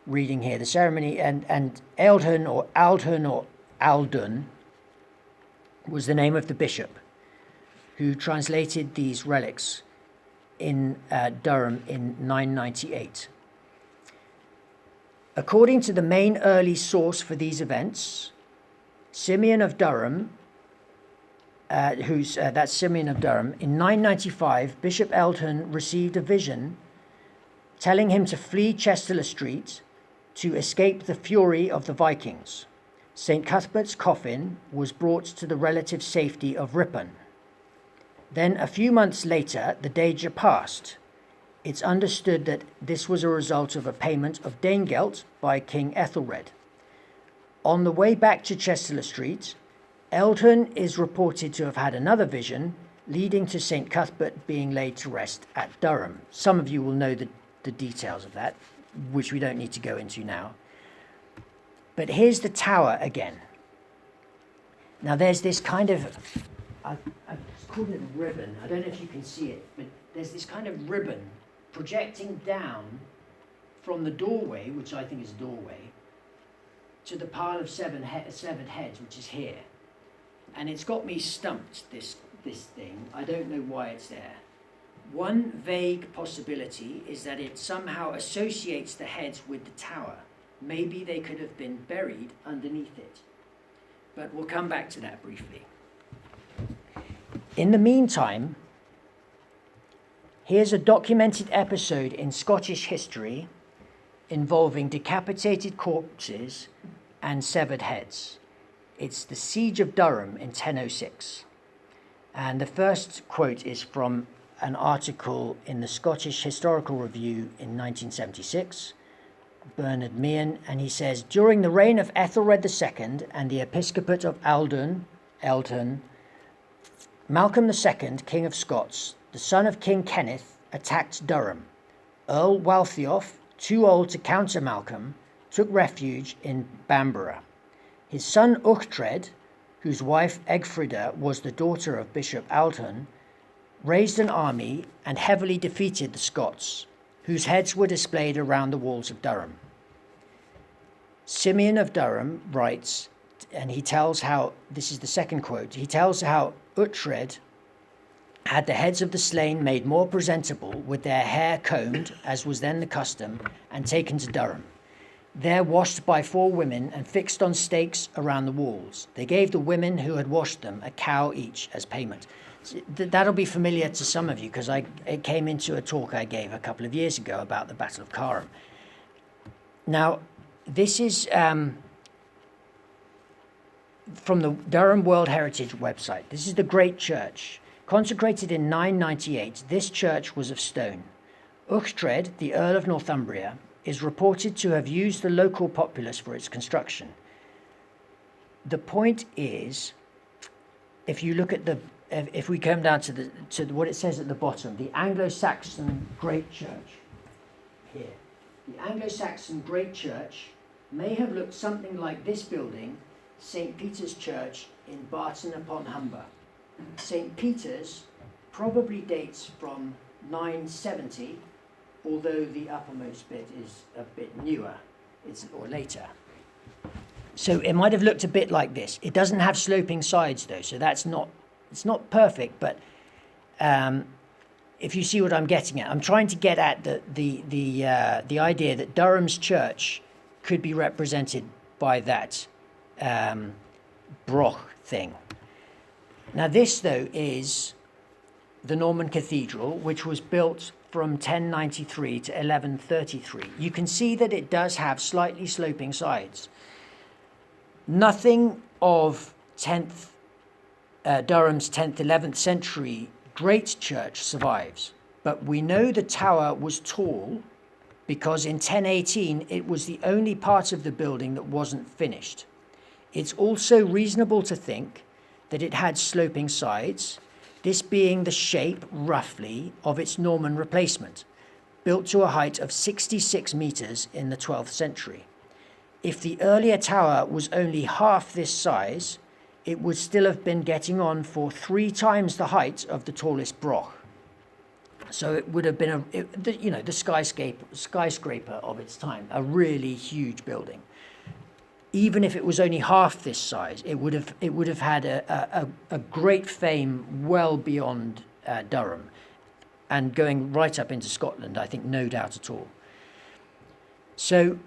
reading here, the ceremony, and Eldhun or Aldhun or Aldun was the name of the bishop who translated these relics in Durham in 998. According to the main early source for these events, Simeon of Durham, that's Simeon of Durham, in 995, Bishop Eldhun received a vision telling him to flee Chester Street to escape the fury of the Vikings. St. Cuthbert's coffin was brought to the relative safety of Ripon. Then, a few months later, the danger passed. It's understood that this was a result of a payment of Danegeld by King Ethelred. On the way back to Chester Street, Eldhun is reported to have had another vision, leading to St. Cuthbert being laid to rest at Durham. Some of you will know the details of that, which we don't need to go into now. But here's the tower again. Now there's this kind of, I've called it a ribbon. I don't know if you can see it, but there's this kind of ribbon projecting down from the doorway, which I think is a doorway, to the pile of severed heads, which is here. And it's got me stumped, this thing. I don't know why it's there. One vague possibility is that it somehow associates the heads with the tower. Maybe they could have been buried underneath it. But we'll come back to that briefly. In the meantime, here's a documented episode in Scottish history involving decapitated corpses and severed heads. It's the Siege of Durham in 1006. And the first quote is from an article in the Scottish Historical Review in 1976, Bernard Meehan, and he says, during the reign of Ethelred II and the episcopate of Eldon, Malcolm II, King of Scots, the son of King Kenneth, attacked Durham. Earl Waltheof, too old to counter Malcolm, took refuge in Bamborough. His son Uchtred, whose wife Egfrida was the daughter of Bishop Aldhelm, raised an army and heavily defeated the Scots, whose heads were displayed around the walls of Durham. Simeon of Durham writes, and he tells how, this is the second quote, he tells how Uhtred had the heads of the slain made more presentable with their hair combed, as was then the custom, and taken to Durham. There washed by 4 women and fixed on stakes around the walls. They gave the women who had washed them a cow each as payment. So that'll be familiar to some of you because it came into a talk I gave a couple of years ago about the Battle of Coluim. Now, this is from the Durham World Heritage website. This is the Great Church. Consecrated in 998, this church was of stone. Uchtred, the Earl of Northumbria, is reported to have used the local populace for its construction. The point is, if you look at if we come down to what it says at the bottom, the Anglo-Saxon Great Church here. The Anglo-Saxon Great Church may have looked something like this building, St. Peter's Church in Barton upon Humber. St. Peter's probably dates from 970, although the uppermost bit is a bit newer, or later. So it might have looked a bit like this. It doesn't have sloping sides though, so it's not perfect, but if you see what I'm getting at, I'm trying to get at the idea that Durham's church could be represented by that broch thing. Now this, though, is the Norman Cathedral, which was built from 1093 to 1133. You can see that it does have slightly sloping sides. Nothing of Durham's 10th, 11th century great church survives, but we know the tower was tall because in 1018 it was the only part of the building that wasn't finished. It's also reasonable to think that it had sloping sides, this being the shape, roughly, of its Norman replacement, built to a height of 66 metres in the 12th century. If the earlier tower was only half this size, it would still have been getting on for 3 times the height of the tallest broch. So it would have been the skyscraper of its time, a really huge building. Even if it was only half this size, it would have had a great fame well beyond Durham, and going right up into Scotland, I think, no doubt at all. So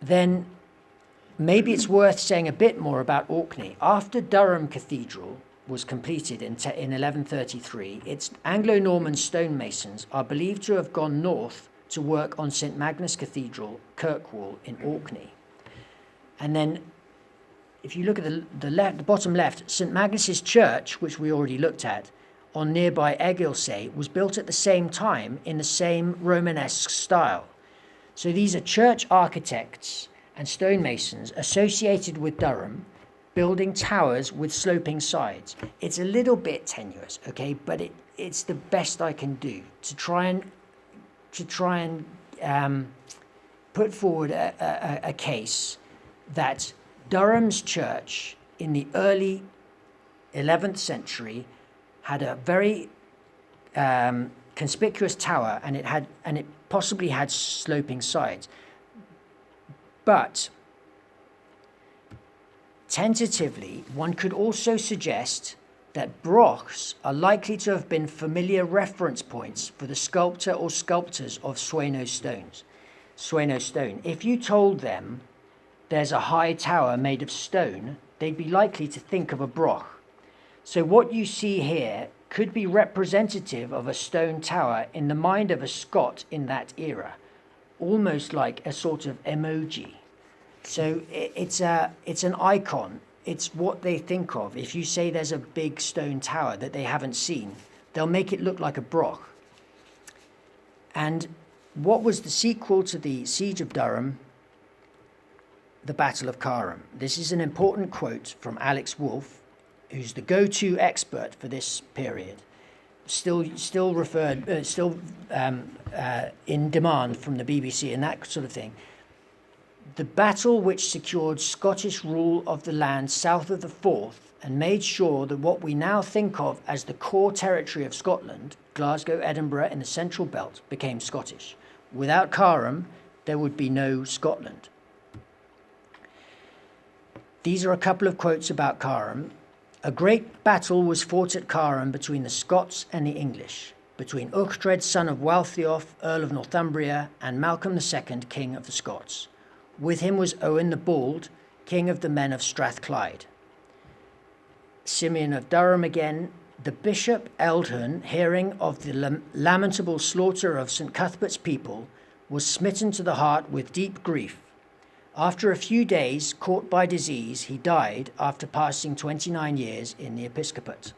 then maybe it's worth saying a bit more about Orkney. After Durham Cathedral was completed in 1133, its Anglo-Norman stonemasons are believed to have gone north to work on St Magnus Cathedral, Kirkwall in Orkney. And then, if you look at the bottom left, St Magnus's Church, which we already looked at, on nearby Egilsay, was built at the same time in the same Romanesque style. So these are church architects and stonemasons associated with Durham, building towers with sloping sides. It's a little bit tenuous, okay, but it's the best I can do to try and put forward a case that Durham's church in the early 11th century had a very conspicuous tower, and it possibly had sloping sides. But tentatively, one could also suggest that brochs are likely to have been familiar reference points for the sculptor or sculptors of Sueno stone. If you told them there's a high tower made of stone, they'd be likely to think of a broch. So what you see here could be representative of a stone tower in the mind of a Scot in that era, almost like a sort of emoji. So it's an icon. It's what they think of. If you say there's a big stone tower that they haven't seen, they'll make it look like a broch. And what was the sequel to the Siege of Durham? The Battle of Carham. This is an important quote from Alex Wolff, who's the go-to expert for this period. Still in demand from the BBC and that sort of thing. The battle which secured Scottish rule of the land south of the Forth and made sure that what we now think of as the core territory of Scotland, Glasgow, Edinburgh in the central belt, became Scottish. Without Carham, there would be no Scotland. These are a couple of quotes about Carham. A great battle was fought at Carham between the Scots and the English, between Uchtred, son of Waltheof, Earl of Northumbria, and Malcolm II, King of the Scots. With him was Owen the Bald, King of the men of Strathclyde. Simeon of Durham again. The Bishop Eldhun, hearing of the lamentable slaughter of St. Cuthbert's people, was smitten to the heart with deep grief. After a few days, caught by disease, he died after passing 29 years in the episcopate.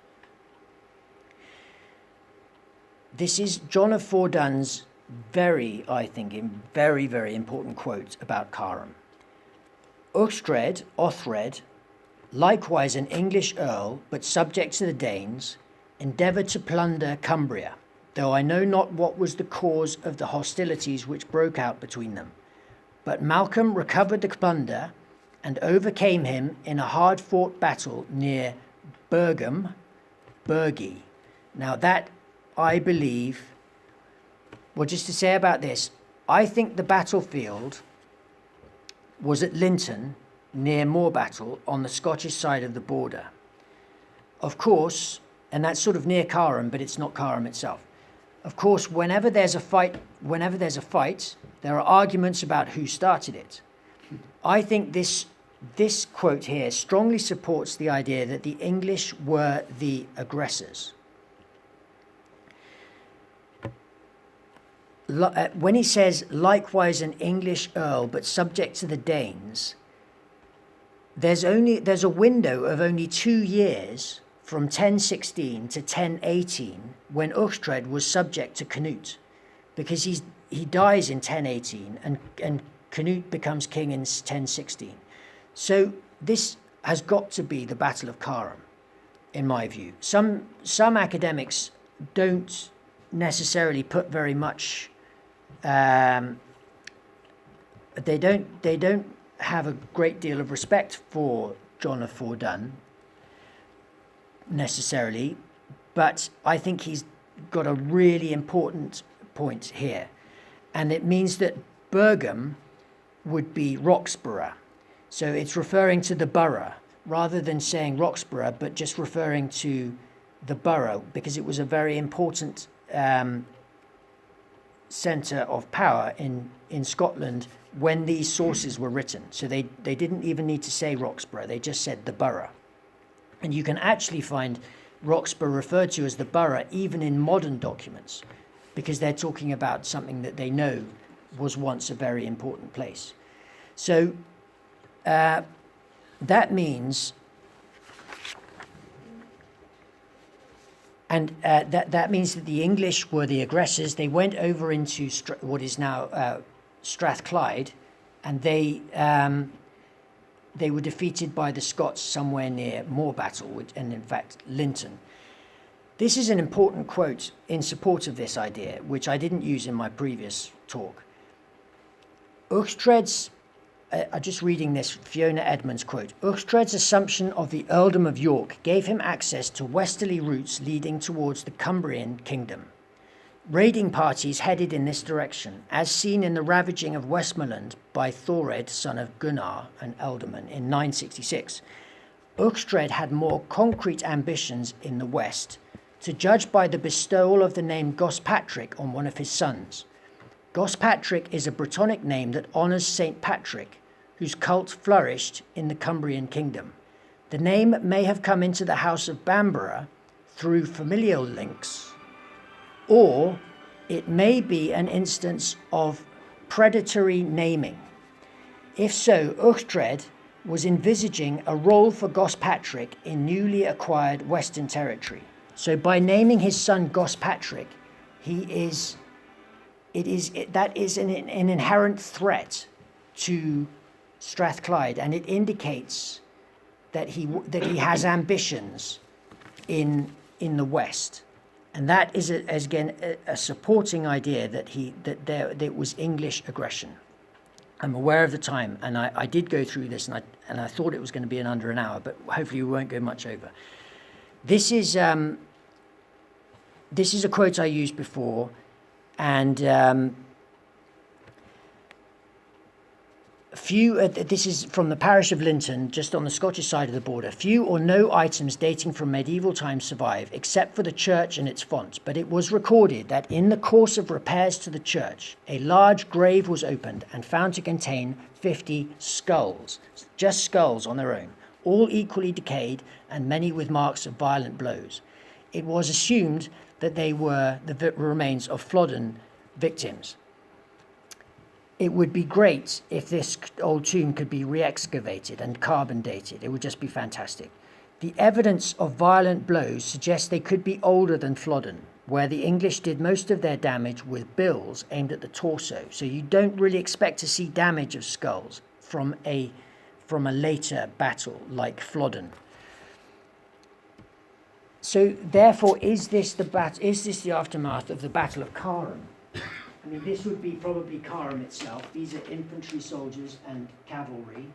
This is John of Fordun's very important quote about Carham. Othred, likewise an English earl, but subject to the Danes, endeavoured to plunder Cumbria, though I know not what was the cause of the hostilities which broke out between them. But Malcolm recovered the plunder and overcame him in a hard-fought battle near Bergi. Now that, I believe, well, just to say about this, I think the battlefield was at Linton, near Moorbattle, on the Scottish side of the border. Of course, and that's sort of near Carham, but it's not Carham itself. Of course, whenever there's a fight, there are arguments about who started it. I think this quote here strongly supports the idea that the English were the aggressors. When he says, likewise an English earl, but subject to the Danes, there's a window of only 2 years from 1016 to 1018 when Uchtred was subject to Canute, because he dies in 1018 and Canute becomes king in 1016. So this has got to be the Battle of Carham, in my view. Some academics don't necessarily put very much. They don't have a great deal of respect for John of Fordun necessarily, but I think he's got a really important point here, and it means that Berghem would be Roxburgh. So it's referring to the borough rather than saying Roxburgh, but just referring to the borough, because it was a very important centre of power in Scotland when these sources were written. So they didn't even need to say Roxburgh, they just said the borough. And you can actually find Roxburgh referred to as the borough even in modern documents, because they're talking about something that they know was once a very important place. So that means, and that means that the English were the aggressors. They went over into what is now Strathclyde, and they were defeated by the Scots somewhere near Moorbattle, and in fact Linton. This is an important quote in support of this idea, which I didn't use in my previous talk. Uchtred's, I'm just reading this Fiona Edmonds quote, Uchtred's assumption of the earldom of York gave him access to westerly routes leading towards the Cumbrian kingdom. Raiding parties headed in this direction, as seen in the ravaging of Westmoreland by Thored, son of Gunnar, an ealdorman, in 966. Uchtred had more concrete ambitions in the west, to judge by the bestowal of the name Gospatrick on one of his sons. Gospatrick is a Brittonic name that honours St. Patrick, whose cult flourished in the Cumbrian kingdom. The name may have come into the house of Bamborough through familial links, or it may be an instance of predatory naming. If so, Uchtred was envisaging a role for Gospatrick in newly acquired Western territory. So by naming his son Gospatrick, that is an inherent threat to Strathclyde, and it indicates that he has ambitions in the west, and that is again a supporting idea that there was English aggression. I'm aware of the time, and I did go through this, and I thought it was going to be in under an hour, but hopefully we won't go much over. This is a quote I used before, and this is from the parish of Linton, just on the Scottish side of the border. Few or no items dating from medieval times survive, except for the church and its font. But it was recorded that in the course of repairs to the church, a large grave was opened and found to contain 50 skulls, just skulls on their own, all equally decayed and many with marks of violent blows. It was assumed that they were the remains of Flodden victims. It would be great if this old tomb could be re-excavated and carbon dated. It would just be fantastic. The evidence of violent blows suggests they could be older than Flodden, where the English did most of their damage with bills aimed at the torso. So you don't really expect to see damage of skulls from a later battle like Flodden. So therefore, is this the aftermath of the Battle of Carham? I mean, this would be probably Carham itself. These are infantry soldiers and cavalry.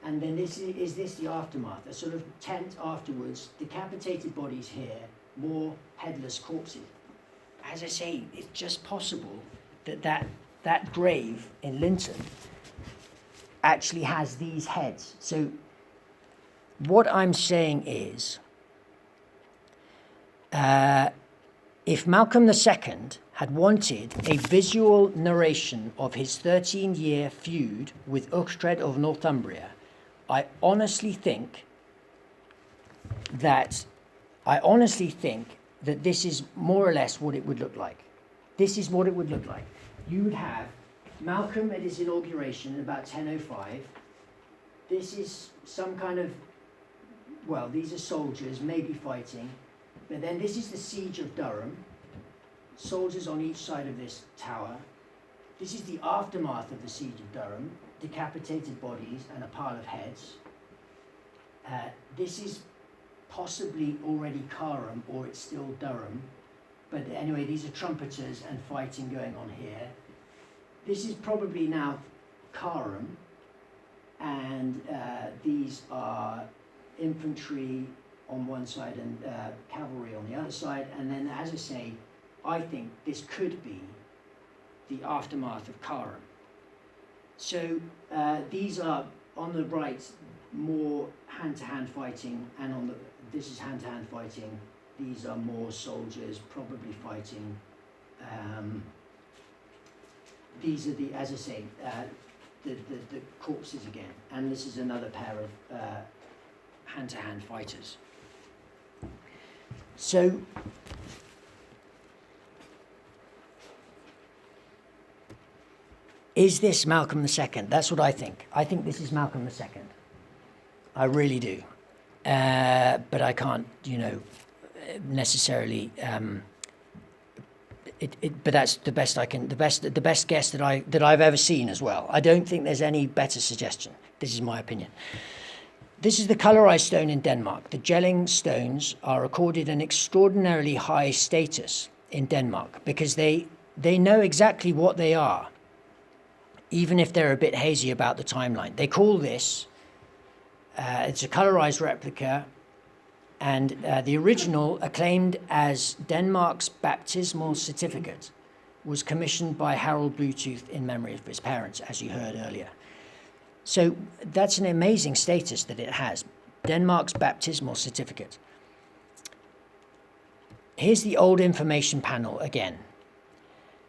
And then is this the aftermath? A sort of tent afterwards, decapitated bodies here, more headless corpses. As I say, it's just possible that grave in Linton actually has these heads. So what I'm saying is, if Malcolm II had wanted a visual narration of his 13-year feud with Uchtred of Northumbria, I honestly think that this is more or less what it would look like. This is what it would look like. You would have Malcolm at his inauguration in about 1005. This is some kind of, well, these are soldiers, maybe fighting. But then this is the siege of Durham. Soldiers on each side of this tower. This is the aftermath of the siege of Durham. Decapitated bodies and a pile of heads. This is possibly already Carham, or it's still Durham. But anyway, these are trumpeters and fighting going on here. This is probably now Carham, and these are infantry on one side and cavalry on the other side. And then, as I say, I think this could be the aftermath of Carham. So these are, on the right, more hand-to-hand fighting, and this is hand-to-hand fighting. These are more soldiers probably fighting. These are as I say, the corpses again. And this is another pair of hand-to-hand fighters. So is this Malcolm II? That's what I think. I think this is Malcolm II. I really do. But I can't, necessarily. But that's the best I can. The best guess that I've ever seen as well. I don't think there's any better suggestion. This is my opinion. This is the colorized stone in Denmark. The Jelling stones are accorded an extraordinarily high status in Denmark because they know exactly what they are, even if they're a bit hazy about the timeline. They call this, it's a colorized replica, and the original, acclaimed as Denmark's baptismal certificate, was commissioned by Harold Bluetooth in memory of his parents, as you heard earlier. So that's an amazing status that it has, Denmark's baptismal certificate. Here's the old information panel again.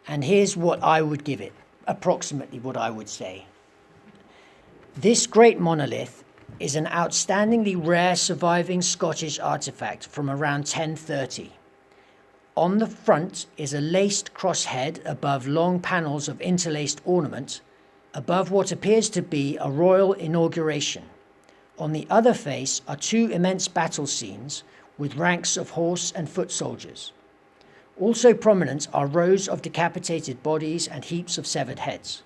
And here's what I would give it, approximately what I would say. This great monolith is an outstandingly rare surviving Scottish artifact from around 1030. On the front is a laced crosshead above long panels of interlaced ornament, above what appears to be a royal inauguration. On the other face are two immense battle scenes with ranks of horse and foot soldiers. Also prominent are rows of decapitated bodies and heaps of severed heads.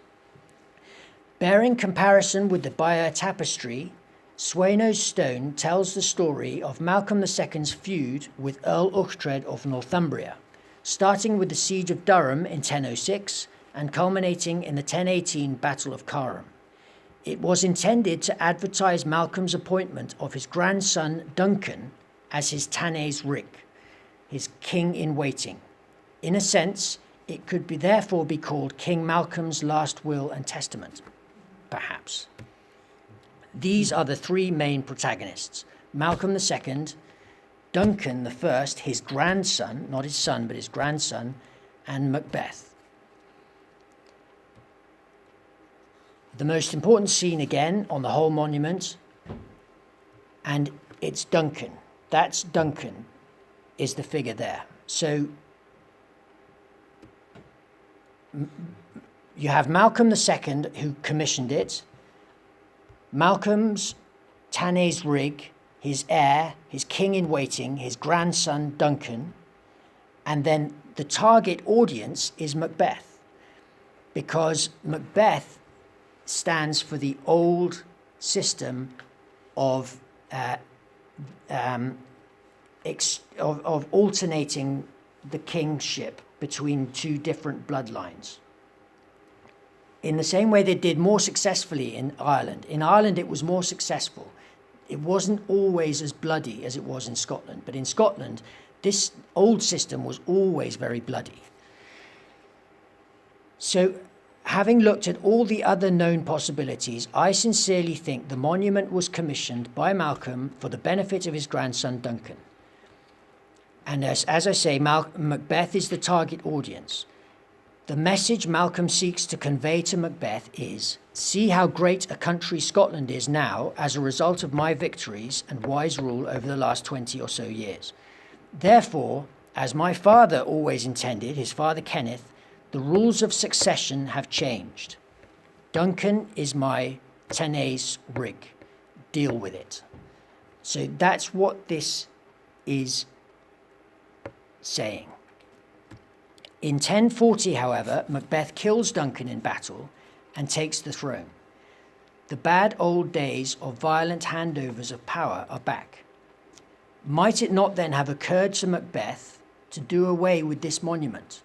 Bearing comparison with the Bayeux tapestry, Sueno's stone tells the story of Malcolm II's feud with Earl Uchtred of Northumbria, starting with the siege of Durham in 1006 and culminating in the 1018 Battle of Carham. It was intended to advertise Malcolm's appointment of his grandson Duncan as his Tannays Rig, his king-in-waiting. In a sense, it could therefore be called King Malcolm's last will and testament, perhaps. These are the three main protagonists: Malcolm II, Duncan I, his grandson, not his son, but his grandson, and Macbeth. The most important scene again on the whole monument, and it's Duncan. That's Duncan, is the figure there. So you have Malcolm II, who commissioned it, Malcolm's Tannays Rig, his heir, his king-in-waiting, his grandson Duncan, and then the target audience is Macbeth, because Macbeth stands for the old system of alternating the kingship between two different bloodlines. In the same way they did more successfully in Ireland. In Ireland it was more successful. It wasn't always as bloody as it was in Scotland, but in Scotland this old system was always very bloody. So, having looked at all the other known possibilities, I sincerely think the monument was commissioned by Malcolm for the benefit of his grandson Duncan. And as I say, Macbeth is the target audience. The message Malcolm seeks to convey to Macbeth is, see how great a country Scotland is now as a result of my victories and wise rule over the last 20 or so years. Therefore, as my father always intended, his father Kenneth, the rules of succession have changed. Duncan is my Tannays Rig. Deal with it. So that's what this is saying. In 1040, however, Macbeth kills Duncan in battle and takes the throne. The bad old days of violent handovers of power are back. Might it not then have occurred to Macbeth to do away with this monument?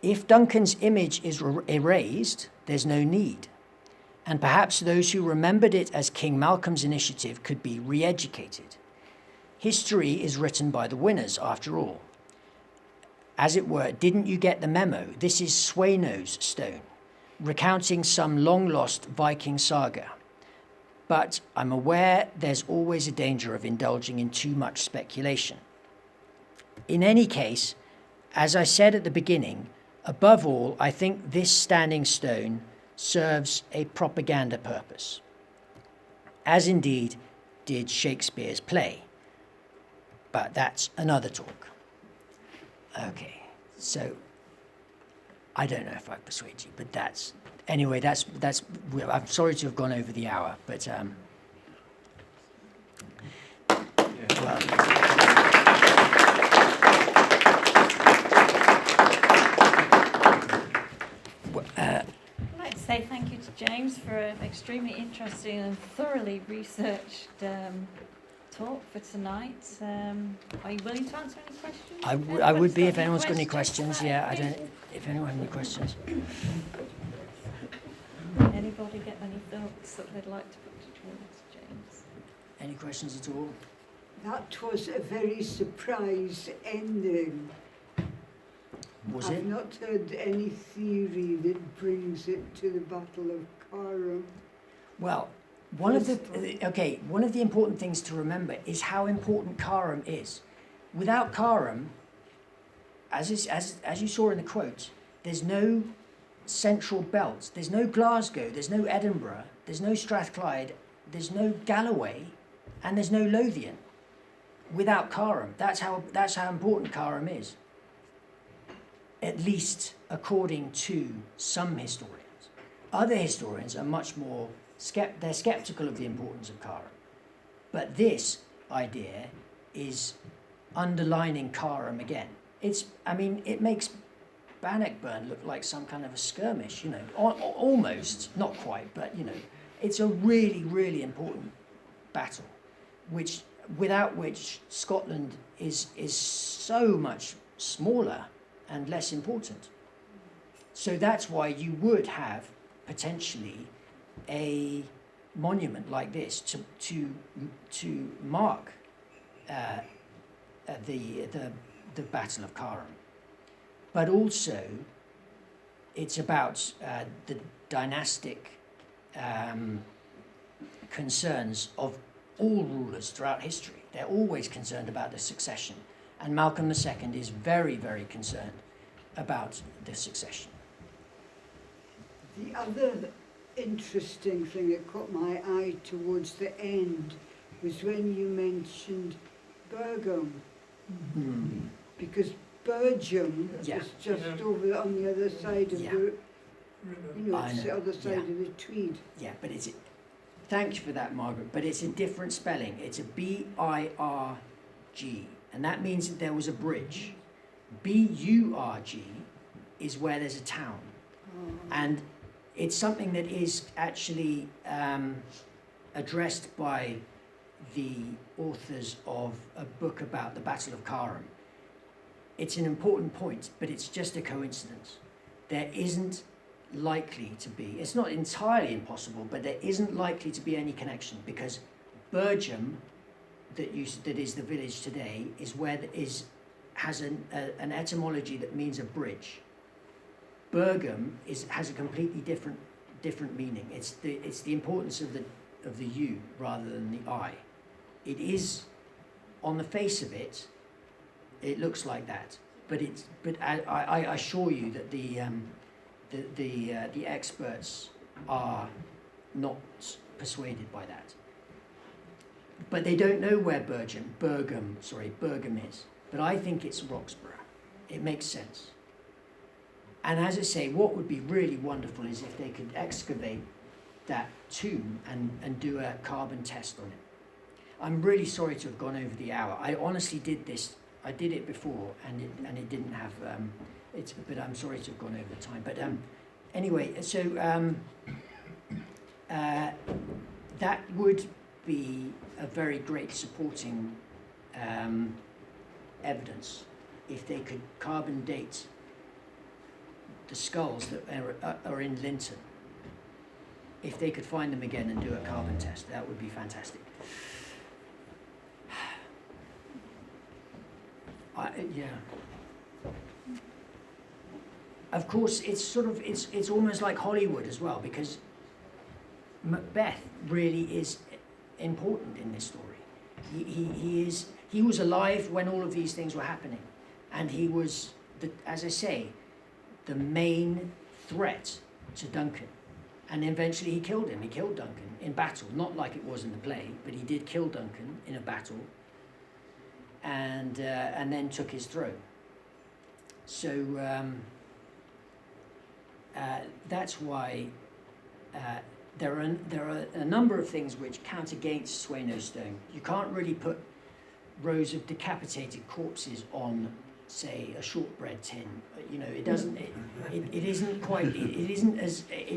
If Duncan's image is erased, there's no need. And perhaps those who remembered it as King Malcolm's initiative could be re-educated. History is written by the winners, after all. As it were, didn't you get the memo? This is Sueno's stone, recounting some long-lost Viking saga. But I'm aware there's always a danger of indulging in too much speculation. In any case, as I said at the beginning, above all, I think this standing stone serves a propaganda purpose, as indeed did Shakespeare's play. But that's another talk. Okay, so I don't know if I persuade you, but that's I'm sorry to have gone over the hour, but well. I'd like to say thank you to James for an extremely interesting and thoroughly researched talk for tonight. Are you willing to answer any questions? I would be if anyone's got any questions. Yeah, I don't. If anyone has any questions. Anybody get any thoughts that they'd like to put towards James? Any questions at all? That was a very surprise ending. Was I've it? not heard any theory that brings it to the Battle of Carham. Well, one of the important things to remember is how important Carham is. Without Carham, as you saw in the quote, there's no central belt. There's no Glasgow. There's no Edinburgh. There's no Strathclyde. There's no Galloway, and there's no Lothian. Without Carham, that's how important Carham is. At least according to some historians. Other historians are much more they're skeptical of the importance of Carham. But this idea is underlining Carham again. It makes Bannockburn look like some kind of a skirmish, almost, not quite, but it's a really, really important battle, without which Scotland is so much smaller and less important. So that's why you would have potentially a monument like this to mark the Battle of Carham. But also, it's about the dynastic concerns of all rulers throughout history. They're always concerned about the succession. And Malcolm II is very, very concerned about the succession. The other interesting thing that caught my eye towards the end was when you mentioned Burgum, because Bergum Yeah. is just over on the other side of Yeah. it's the other side of the Tweed. Yeah, but thank you for that, Margaret, but it's a different spelling. It's a B-I-R-G, and that means that there was a bridge. B-U-R-G is where there's a town. And it's something that is actually addressed by the authors of a book about the Battle of Carham. It's an important point, but it's just a coincidence. There isn't likely to be, it's not entirely impossible, but there isn't likely to be any connection, because Bergum, that is the village today, has an etymology that means a bridge. Burgum has a completely different meaning. It's the importance of the U rather than the I. It is, on the face of it, it looks like that. But I assure you that the experts are not persuaded by that. But they don't know where Burgum is. But I think it's Roxburgh. It makes sense. And as I say, what would be really wonderful is if they could excavate that tomb and do a carbon test on it. I'm really sorry to have gone over the hour. I honestly did this. I did it before, and it didn't have. But I'm sorry to have gone over the time. But anyway, so that would be a very great supporting evidence if they could carbon date the skulls that are in Linton. If they could find them again and do a carbon test, that would be fantastic. Yeah. Of course, it's almost like Hollywood as well, because Macbeth really is important in this story. He was alive when all of these things were happening, and he was, as I say, the main threat to Duncan. And eventually he killed him. He killed Duncan in battle, not like it was in the play, but he did kill Duncan in a battle, and then took his throne. So that's why there are a number of things which count against Sueno stone. You can't really put rows of decapitated corpses on, say, a shortbread tin. It doesn't. It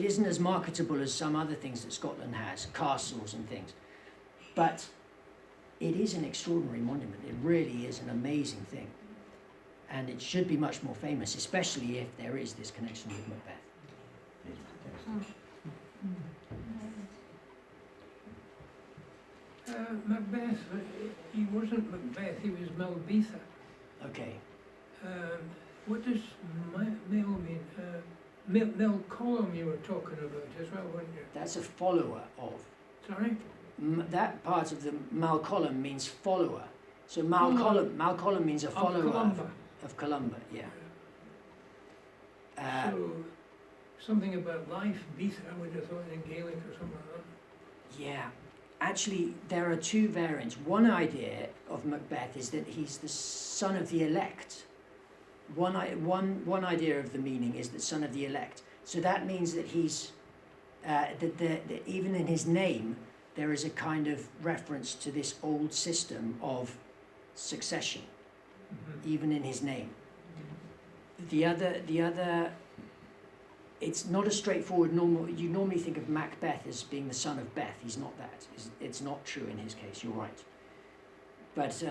isn't as marketable as some other things that Scotland has, castles and things. But it is an extraordinary monument. It really is an amazing thing, and it should be much more famous, especially if there is this connection with Macbeth. Macbeth, he wasn't Macbeth, he was Melbetha. Okay. What does Máel mean? Máel Coluim you were talking about as well, weren't you? That's a follower of. Sorry? That part of the Máel Coluim means follower. So Máel Coluim means a follower of Columba, yeah. So, something about life, Betha, I would have thought in Gaelic or something like that. Yeah. Actually, there are two variants. One idea of Macbeth is that he's the son of the elect. One idea of the meaning is the son of the elect. So that means that he's, that even in his name, there is a kind of reference to this old system of succession, Mhm. even in his name. The other, it's not a straightforward normal. You normally think of Macbeth as being the son of Beth. He's not that. It's not true in his case. You're right. But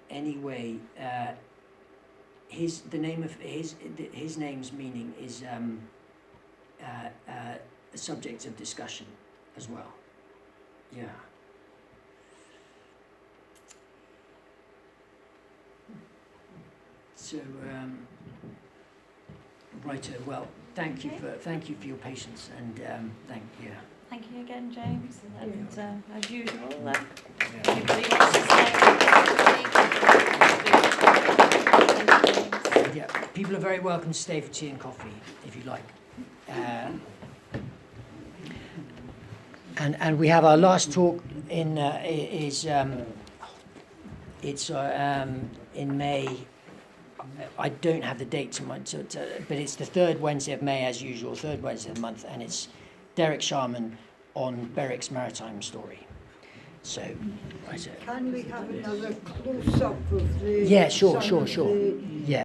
anyway, the name of his name's meaning is a subject of discussion as well. Yeah. So, righto. Well, thank you for your patience, and thank you. Thank you again, James. And as usual, Yeah. anybody wants to say anything? Yeah, people are very welcome to stay for tea and coffee if you like. And we have our last talk in in May. I don't have the date but it's the third Wednesday of May as usual, third Wednesday of the month, and it's Derek Sharman on Berwick's maritime story. So, right. Can we have another close-up of the... Yeah, sure. some of the Yeah.